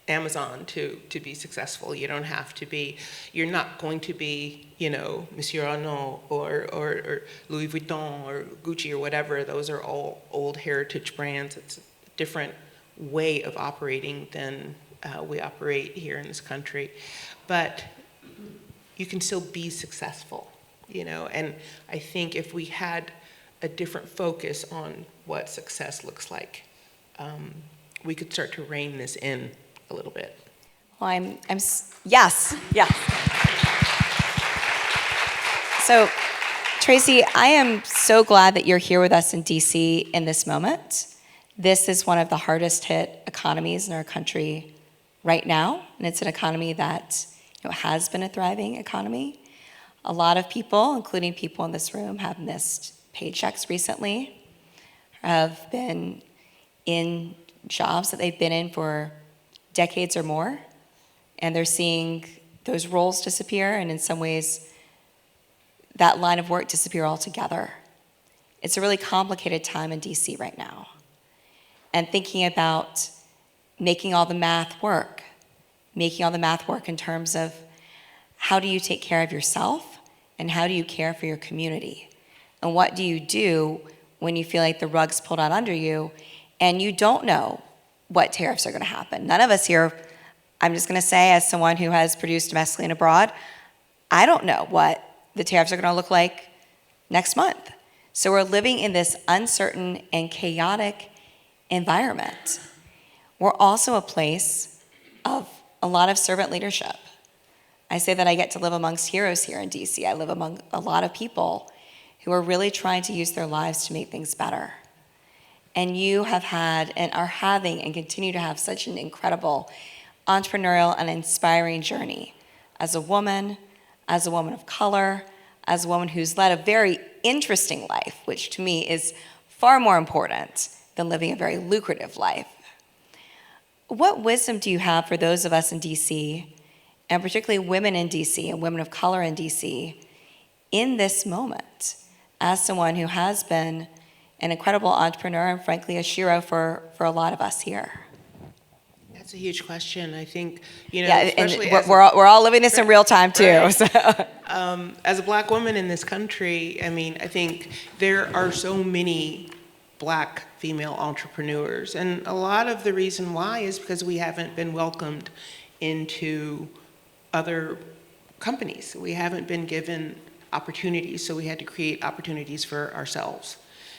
Amazon to be successful. You don't have to be, you're not going to be, Monsieur Arnault or Louis Vuitton or Gucci or whatever. Those are all old heritage brands. It's a different way of operating than we operate here in this country. But you can still be successful, and I think if we had a different focus on what success looks like, we could start to rein this in a little bit. Well, yes. So, Tracy, I am so glad that you're here with us in DC in this moment. This is one of the hardest hit economies in our country right now, and it's an economy that has been a thriving economy. A lot of people, including people in this room, have missed paychecks recently. have been in jobs that they've been in for decades or more, and they're seeing those roles disappear, and in some ways, that line of work disappear altogether. It's a really complicated time in DC right now. And thinking about making all the math work in terms of how do you take care of yourself and how do you care for your community? And what do you do when you feel like the rug's pulled out under you and you don't know what tariffs are going to happen? None of us here, I'm just going to say, as someone who has produced domestically and abroad, I don't know what the tariffs are going to look like next month. So we're living in this uncertain and chaotic environment. We're also a place of a lot of servant leadership. I say that I get to live amongst heroes here in DC. I live among a lot of people who are really trying to use their lives to make things better. And you have had and are having and continue to have such an incredible entrepreneurial and inspiring journey as a woman of color, as a woman who's led a very interesting life, which to me is far more important than living a very lucrative life. What wisdom do you have for those of us in DC, and particularly women in DC and women of color in DC, in this moment, as someone who has been an incredible entrepreneur and frankly a shero for a lot of us here? That's a huge question. I think, you know, Yeah, especially and we're all living this in real time too. Right. So. As a Black woman in this country, I mean, I think there are so many Black female entrepreneurs, and a lot of the reason why is because we haven't been welcomed into other companies. We haven't been given opportunities, so we had to create opportunities for ourselves.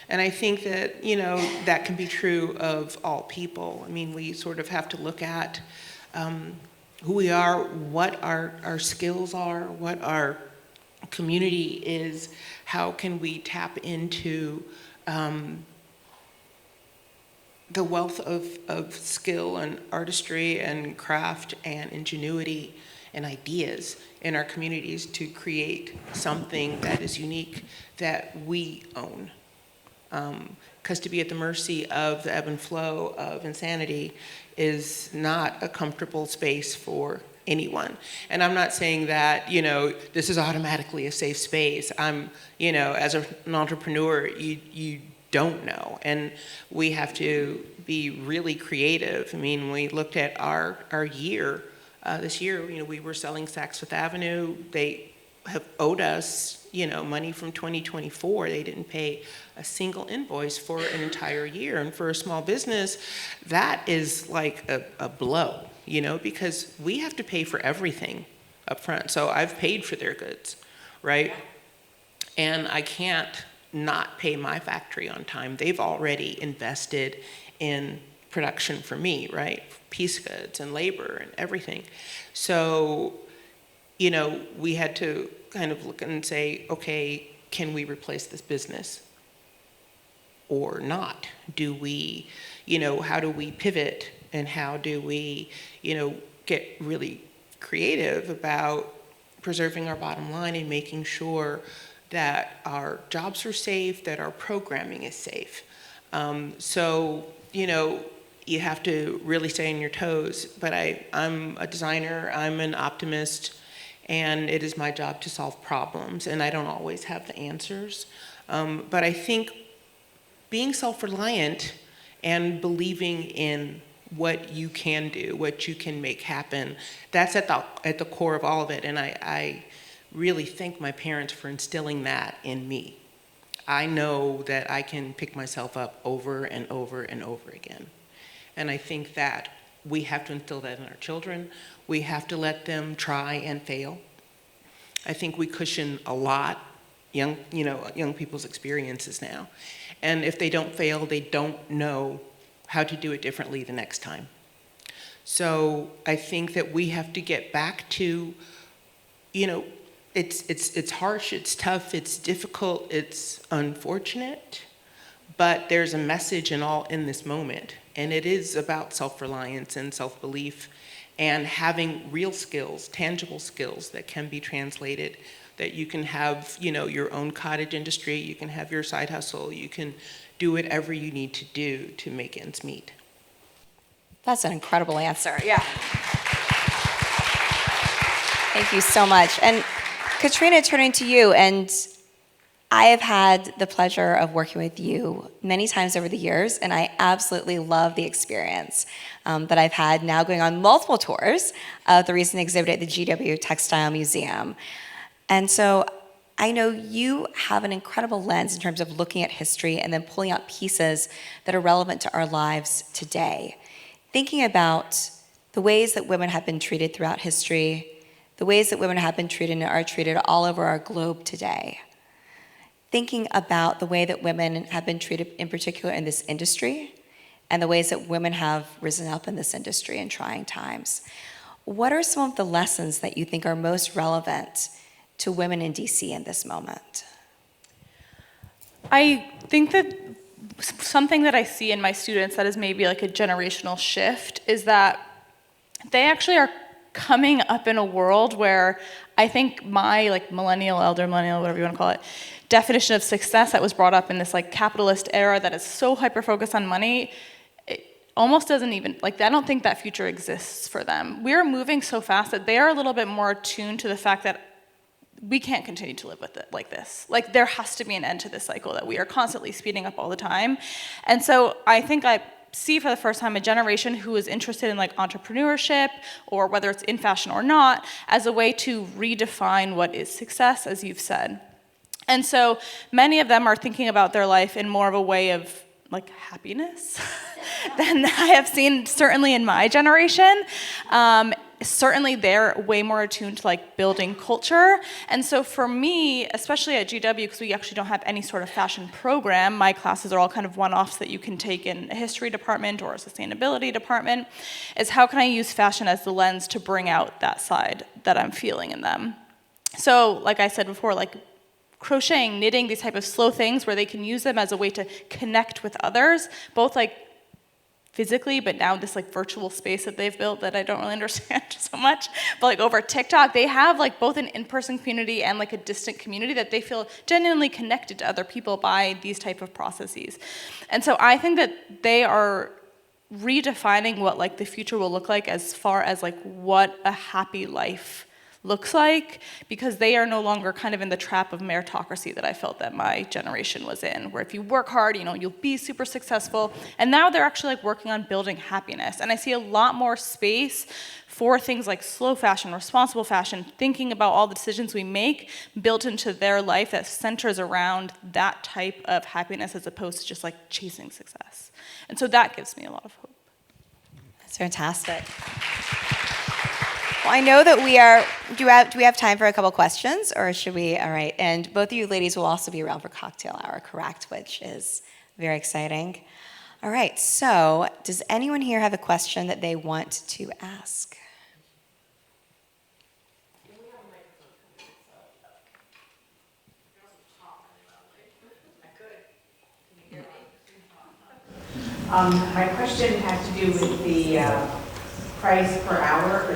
And I think that, you know, that can be true of all people. I mean, we sort of have to look at who we are, what our skills are, what our community is, how can we tap into the wealth of skill and artistry and craft and ingenuity and ideas in our communities to create something that is unique that we own. Because to be at the mercy of the ebb and flow of insanity is not a comfortable space for anyone. And I'm not saying that, you know, this is automatically a safe space. You know, as an entrepreneur, you don't know. And we have to be really creative. I mean, we looked at our year, this year, you know, we were selling Saks Fifth Avenue. They have owed us, you know, money from 2024. They didn't pay a single invoice for an entire year. And for a small business, that is like a blow, you know, because we have to pay for everything up front. So I've paid for their goods, right? And I can't not pay my factory on time. They've already invested in production for me, right? Piece goods and labor and everything. So, you know, we had to kind of look and say, okay, can we replace this business or not? Do we, you know, how do we pivot, and how do we, you know, get really creative about preserving our bottom line and making sure that our jobs are safe, that our programming is safe. So, you know, you have to really stay on your toes, but I'm a designer, I'm an optimist, and it is my job to solve problems, and I don't always have the answers. But I think being self-reliant and believing in what you can do, what you can make happen, that's at the core of all of it, and I really thank my parents for instilling that in me. I know that I can pick myself up over and over and over again. And I think that we have to instill that in our children. We have to let them try and fail. I think we cushion a lot young people's experiences now. And if they don't fail, they don't know how to do it differently the next time. So I think that we have to get back to, you know, it's harsh, it's tough, it's difficult, it's unfortunate, but there's a message in this moment, and it is about self-reliance and self-belief and having real skills, tangible skills that can be translated, that you can have, your own cottage industry, you can have your side hustle, you can do whatever you need to do to make ends meet. That's an incredible answer. Yeah. Thank you so much. And Katrina, turning to you, and I have had the pleasure of working with you many times over the years, and I absolutely love the experience that I've had now going on multiple tours of the recent exhibit at the GW Textile Museum. And so I know you have an incredible lens in terms of looking at history and then pulling out pieces that are relevant to our lives today. Thinking about the ways that women have been treated throughout history, the ways that women have been treated and are treated all over our globe today. Thinking about the way that women have been treated in particular in this industry and the ways that women have risen up in this industry in trying times. What are some of the lessons that you think are most relevant to women in DC in this moment? I think that something that I see in my students that is maybe like a generational shift is that they actually are coming up in a world where I think my millennial, elder millennial, whatever you want to call it, definition of success that was brought up in this capitalist era that is so hyper-focused on money, it almost doesn't even, I don't think that future exists for them. We're moving so fast that they are a little bit more attuned to the fact that we can't continue to live with it like this. There has to be an end to this cycle that we are constantly speeding up all the time. And so I think I see for the first time a generation who is interested in entrepreneurship, or whether it's in fashion or not, as a way to redefine what is success, as you've said. And so many of them are thinking about their life in more of a way of happiness than I have seen certainly in my generation. Certainly they're way more attuned to building culture. And so for me, especially at GW, because we actually don't have any sort of fashion program, my classes are all kind of one-offs that you can take in a history department or a sustainability department, is how can I use fashion as the lens to bring out that side that I'm feeling in them. So like I said before, crocheting, knitting, these type of slow things where they can use them as a way to connect with others, both physically, but now this virtual space that they've built that I don't really understand so much, but over TikTok, they have both an in-person community and a distant community that they feel genuinely connected to other people by these type of processes. And so I think that they are redefining what the future will look like as far as what a happy life looks like, because they are no longer kind of in the trap of meritocracy that I felt that my generation was in, where if you work hard, you'll be super successful. And now they're actually working on building happiness. And I see a lot more space for things like slow fashion, responsible fashion, thinking about all the decisions we make built into their life that centers around that type of happiness as opposed to just chasing success. And so that gives me a lot of hope. That's fantastic. Well, I know that do we have time for a couple questions, or should we? All right, and both of you ladies will also be around for cocktail hour, correct? Which is very exciting. All right, so does anyone here have a question that they want to ask? My question had to do with the price per hour, or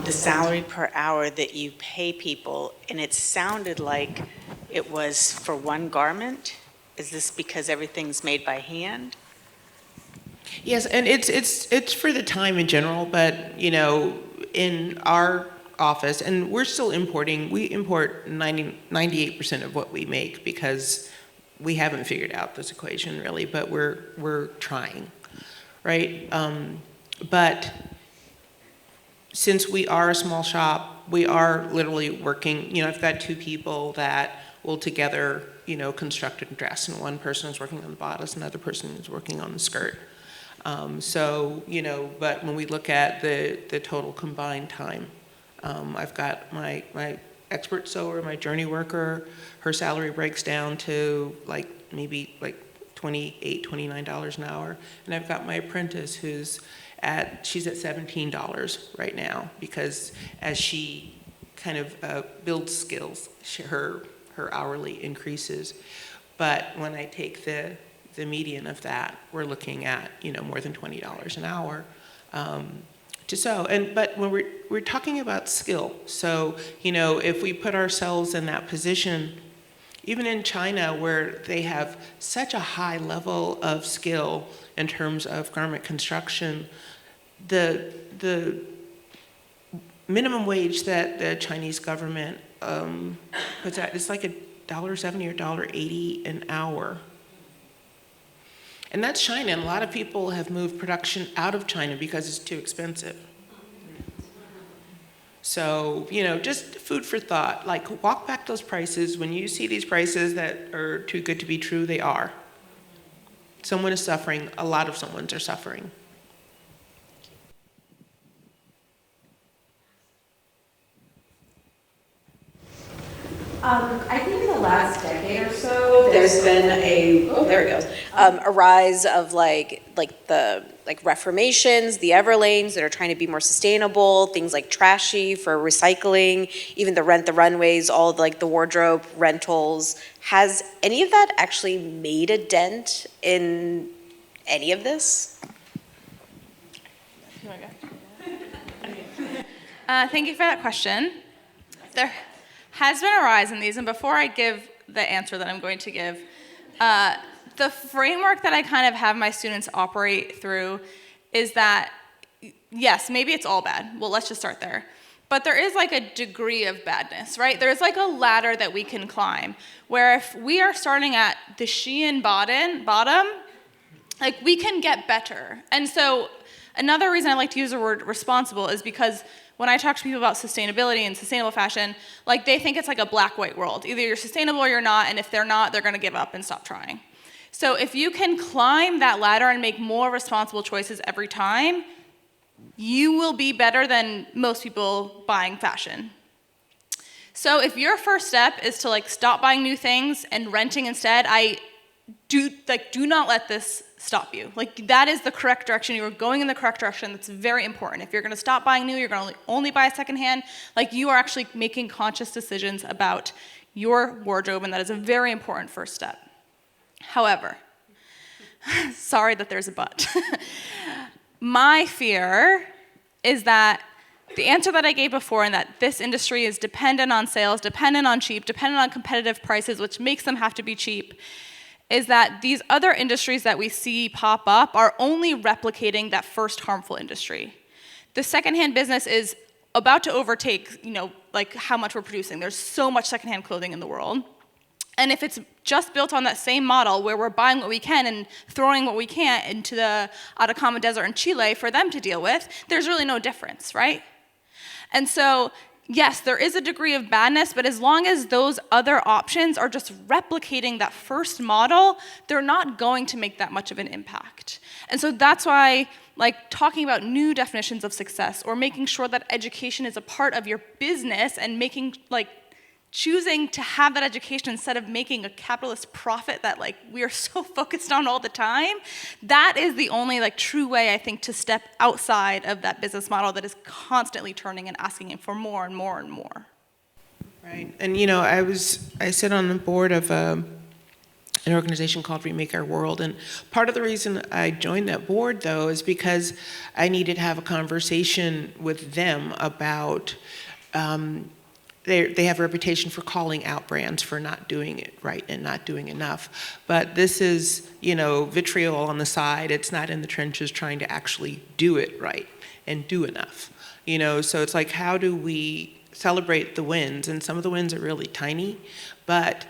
the salary per hour that you pay people, and it sounded like it was for one garment. Is this because everything's made by hand? Yes, and it's for the time in general, but in our office, and we're still importing. We import 98% of what we make because we haven't figured out this equation really, but we're trying, right? But since we are a small shop, we are literally working. I've got two people that will together, construct a dress, and one person is working on the bodice, another person is working on the skirt. But when we look at the total combined time, I've got my expert sewer, my journey worker, her salary breaks down to maybe $28, $29 an hour. And I've got my apprentice she's at $17 right now, because as she kind of builds skills, her hourly increases. But when I take the median of that, we're looking at more than $20 an hour. to sew. But when we're talking about skill, so if we put ourselves in that position, even in China where they have such a high level of skill in terms of garment construction, the minimum wage that the Chinese government puts out is like $1.70 or $1.80 an hour. And that's China, and a lot of people have moved production out of China because it's too expensive. So, just food for thought. Like, walk back those prices. When you see these prices that are too good to be true, they are. Someone is suffering. A lot of someones are suffering. I think in the last decade or so, there's been a rise of like reformations, the Everlanes that are trying to be more sustainable, things like Trashy for recycling, even the Rent the Runways, all of the wardrobe rentals. Has any of that actually made a dent in any of this? Thank you for that question. There has been a rise in these, and before I give the answer that I'm going to give, the framework that I kind of have my students operate through is that, yes, maybe it's all bad. Well, let's just start there. But there is a degree of badness, right? There's a ladder that we can climb, where if we are starting at the Shein bottom, we can get better. And so another reason I like to use the word responsible is because when I talk to people about sustainability and sustainable fashion, they think it's a black-white world. Either you're sustainable or you're not, and if they're not, they're gonna give up and stop trying. So if you can climb that ladder and make more responsible choices every time, you will be better than most people buying fashion. So if your first step is to stop buying new things and renting instead, do not let this stop you. That is the correct direction. You're going in the correct direction. That's very important. If you're going to stop buying new, you're going to only buy secondhand. You are actually making conscious decisions about your wardrobe, and that is a very important first step. However, sorry that there's a but. My fear is that the answer that I gave before, and that this industry is dependent on sales, dependent on cheap, dependent on competitive prices, which makes them have to be cheap, is that these other industries that we see pop up are only replicating that first harmful industry. The secondhand business is about to overtake, how much we're producing. There's so much secondhand clothing in the world. And if it's just built on that same model where we're buying what we can and throwing what we can't into the Atacama Desert in Chile for them to deal with, there's really no difference, right? And so, yes, there is a degree of badness, but as long as those other options are just replicating that first model, they're not going to make that much of an impact. And so that's why, talking about new definitions of success or making sure that education is a part of your business and making, choosing to have that education instead of making a capitalist profit that we are so focused on all the time, that is the only true way, I think, to step outside of that business model that is constantly turning and asking for more and more and more. Right, and I sit on the board of an organization called Remake Our World, and part of the reason I joined that board, though, is because I needed to have a conversation with them about they have a reputation for calling out brands for not doing it right and not doing enough. But this is, vitriol on the side. It's not in the trenches trying to actually do it right and do enough. So it's how do we celebrate the wins? And some of the wins are really tiny, but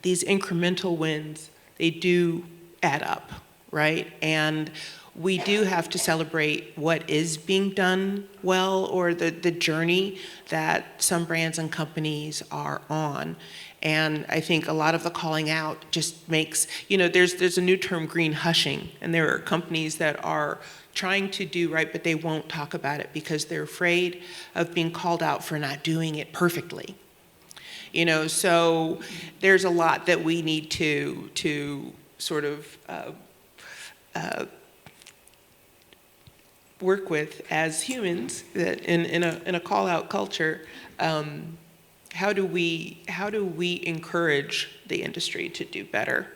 these incremental wins, they do add up, right? And we do have to celebrate what is being done well, or the journey that some brands and companies are on. And I think a lot of the calling out just makes, there's a new term, green hushing, and there are companies that are trying to do right, but they won't talk about it because they're afraid of being called out for not doing it perfectly. So there's a lot that we need to sort of work with as humans that in a call out culture. How do we encourage the industry to do better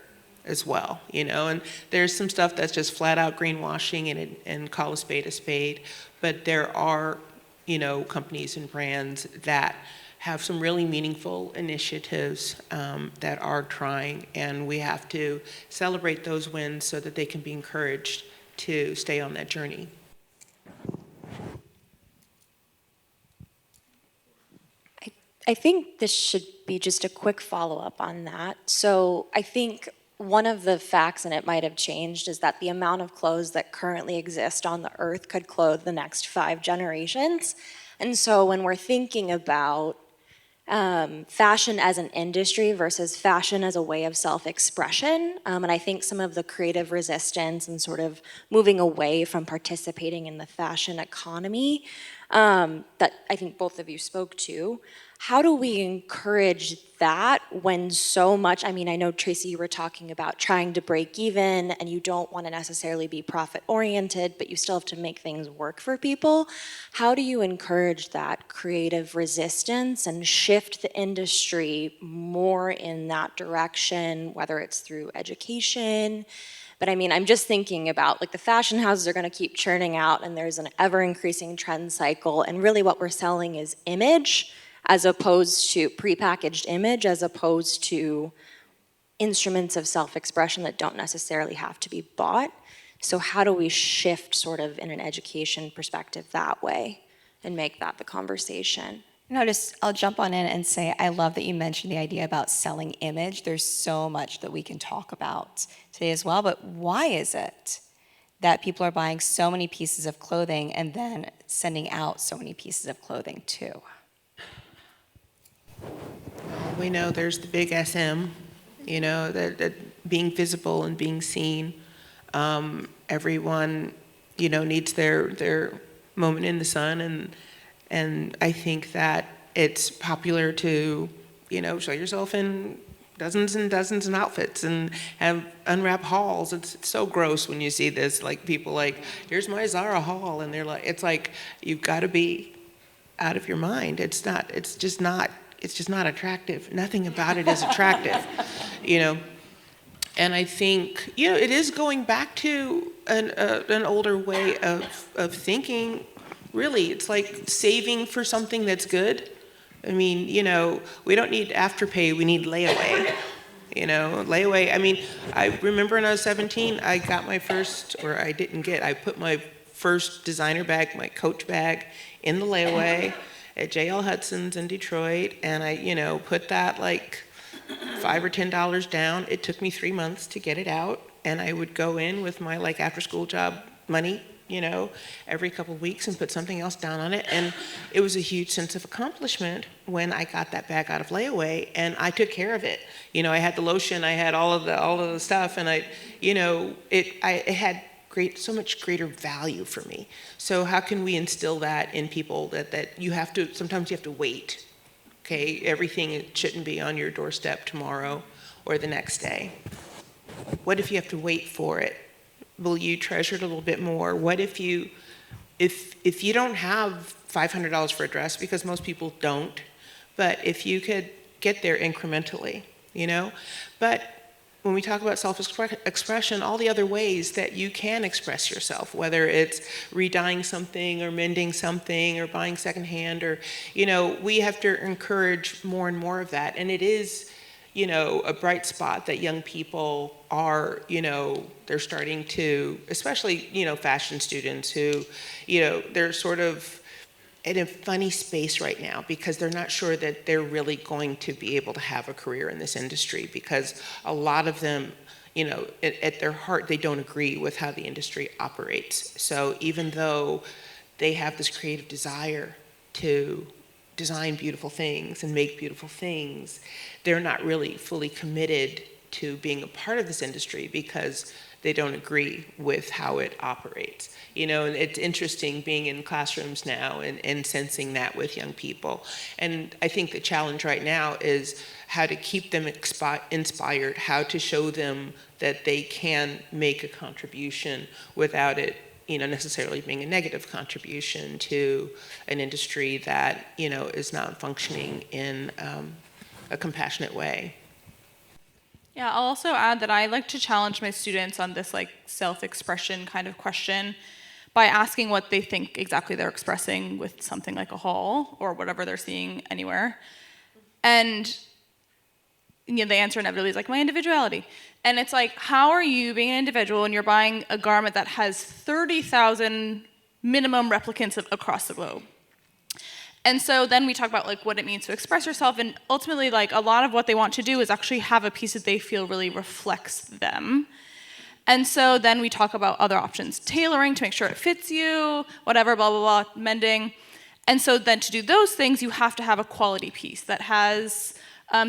as well, and there's some stuff that's just flat out greenwashing and call a spade, but there are, companies and brands that have some really meaningful initiatives that are trying, and we have to celebrate those wins so that they can be encouraged to stay on that journey. I think this should be just a quick follow-up on that. So I think one of the facts, and it might have changed, is that the amount of clothes that currently exist on the earth could clothe the next 5 generations. And so when we're thinking about fashion as an industry versus fashion as a way of self-expression, and I think some of the creative resistance and sort of moving away from participating in the fashion economy that I think both of you spoke to, how do we encourage that when so much, I know, Tracy, you were talking about trying to break even and you don't want to necessarily be profit oriented, but you still have to make things work for people. How do you encourage that creative resistance and shift the industry more in that direction, whether it's through education? But I'm just thinking about, like, the fashion houses are going to keep churning out and there's an ever increasing trend cycle, and really what we're selling is image, as opposed to prepackaged image, as opposed to instruments of self-expression that don't necessarily have to be bought. So how do we shift sort of in an education perspective that way and make that the conversation? I'll jump on in and say, I love that you mentioned the idea about selling image. There's so much that we can talk about today as well, but why is it that people are buying so many pieces of clothing and then sending out so many pieces of clothing too? We know there's the big SM, that being visible and being seen. Everyone, needs their moment in the sun, and I think that it's popular to, show yourself in dozens and dozens of outfits and have unwrap hauls. It's so gross when you see this, like people like, here's my Zara haul, and they're like, it's like, you've got to be out of your mind. It's just not attractive. Nothing about it is attractive, And I think, it is going back to an older way of thinking. Really, it's like saving for something that's good. We don't need Afterpay, we need layaway. Layaway, I remember when I was 17, I got my first, or I put my first designer bag, my Coach bag, in the layaway at J.L. Hudson's in Detroit, and I, put that like $5 or $10 down. It took me 3 months to get it out, and I would go in with my like after-school job money, every couple of weeks and put something else down on it, and it was a huge sense of accomplishment when I got that bag out of layaway, and I took care of it. I had the lotion, I had all of the stuff, and it had so much greater value for me. So how can we instill that in people that sometimes you have to wait, okay? Everything shouldn't be on your doorstep tomorrow or the next day. What if you have to wait for it? Will you treasure it a little bit more? What if you don't have $500 for a dress, because most people don't, but if you could get there incrementally, But when we talk about self-expression, all the other ways that you can express yourself, whether it's re-dyeing something or mending something or buying secondhand, or, we have to encourage more and more of that. And it is, a bright spot that young people are, they're starting to, especially, fashion students who, they're sort of in a funny space right now because they're not sure that they're really going to be able to have a career in this industry, because a lot of them, at their heart, they don't agree with how the industry operates. So even though they have this creative desire to design beautiful things and make beautiful things, they're not really fully committed to being a part of this industry because they don't agree with how it operates. And it's interesting being in classrooms now and sensing that with young people. And I think the challenge right now is how to keep them inspired, how to show them that they can make a contribution without it, necessarily being a negative contribution to an industry that, is not functioning in a compassionate way. Yeah, I'll also add that I like to challenge my students on this like self-expression kind of question by asking what they think exactly they're expressing with something like a haul or whatever they're seeing anywhere. And the answer inevitably is like my individuality. And it's like, how are you being an individual and you're buying a garment that has 30,000 minimum replicants across the globe? And so then we talk about like what it means to express yourself, and ultimately like a lot of what they want to do is actually have a piece that they feel really reflects them. And so then we talk about other options, tailoring to make sure it fits you, whatever, blah, blah, blah, mending. And so then to do those things, you have to have a quality piece that has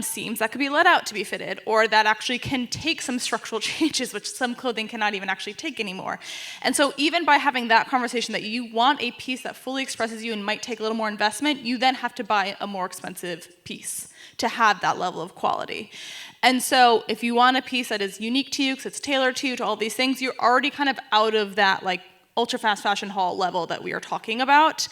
seams that could be let out to be fitted, or that actually can take some structural changes, which some clothing cannot even actually take anymore. And so even by having that conversation that you want a piece that fully expresses you and might take a little more investment, you then have to buy a more expensive piece to have that level of quality. And so if you want a piece that is unique to you, because it's tailored to you, to all these things, you're already kind of out of that like ultra fast fashion haul level that we are talking about.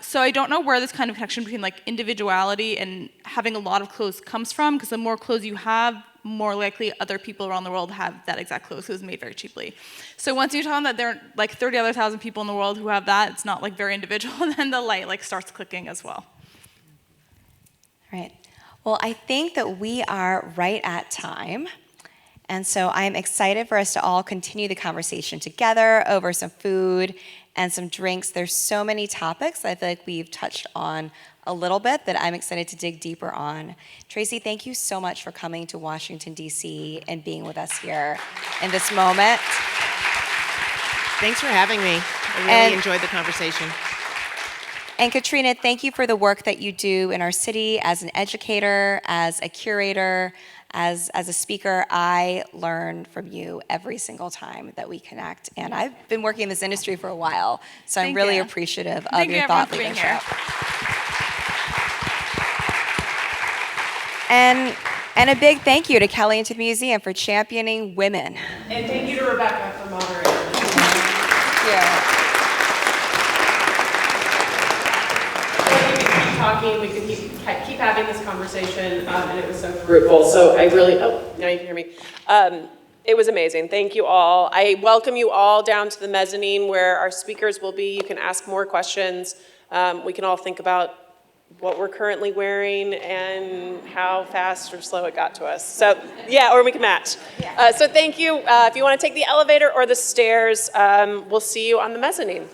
So I don't know where this kind of connection between like individuality and having a lot of clothes comes from, because the more clothes you have, more likely other people around the world have that exact clothes because it's made very cheaply. So once you tell them that there are like 30 other thousand people in the world who have that, it's not like very individual, then the light like starts clicking as well. All right. Well, I think that we are right at time. And so I'm excited for us to all continue the conversation together over some food and some drinks. There's so many topics I feel like we've touched on a little bit that I'm excited to dig deeper on. Tracy, thank you so much for coming to Washington, D.C. and being with us here in this moment. Thanks for having me. I really enjoyed the conversation. And Katrina, thank you for the work that you do in our city as an educator, as a curator, as a speaker. I learn from you every single time that we connect. And I've been working in this industry for a while, so I'm really appreciative of your thought leadership. And a big thank you to Kelly and to the museum for championing women. And thank you to Rebecca for moderating. Thank you. Talking, we could keep having this conversation, and it was so fruitful. So I really, now you can hear me. It was amazing. Thank you all. I welcome you all down to the mezzanine where our speakers will be. You can ask more questions. We can all think about what we're currently wearing and how fast or slow it got to us. So yeah, or we can match. So thank you. If you want to take the elevator or the stairs, we'll see you on the mezzanine.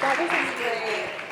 That was great.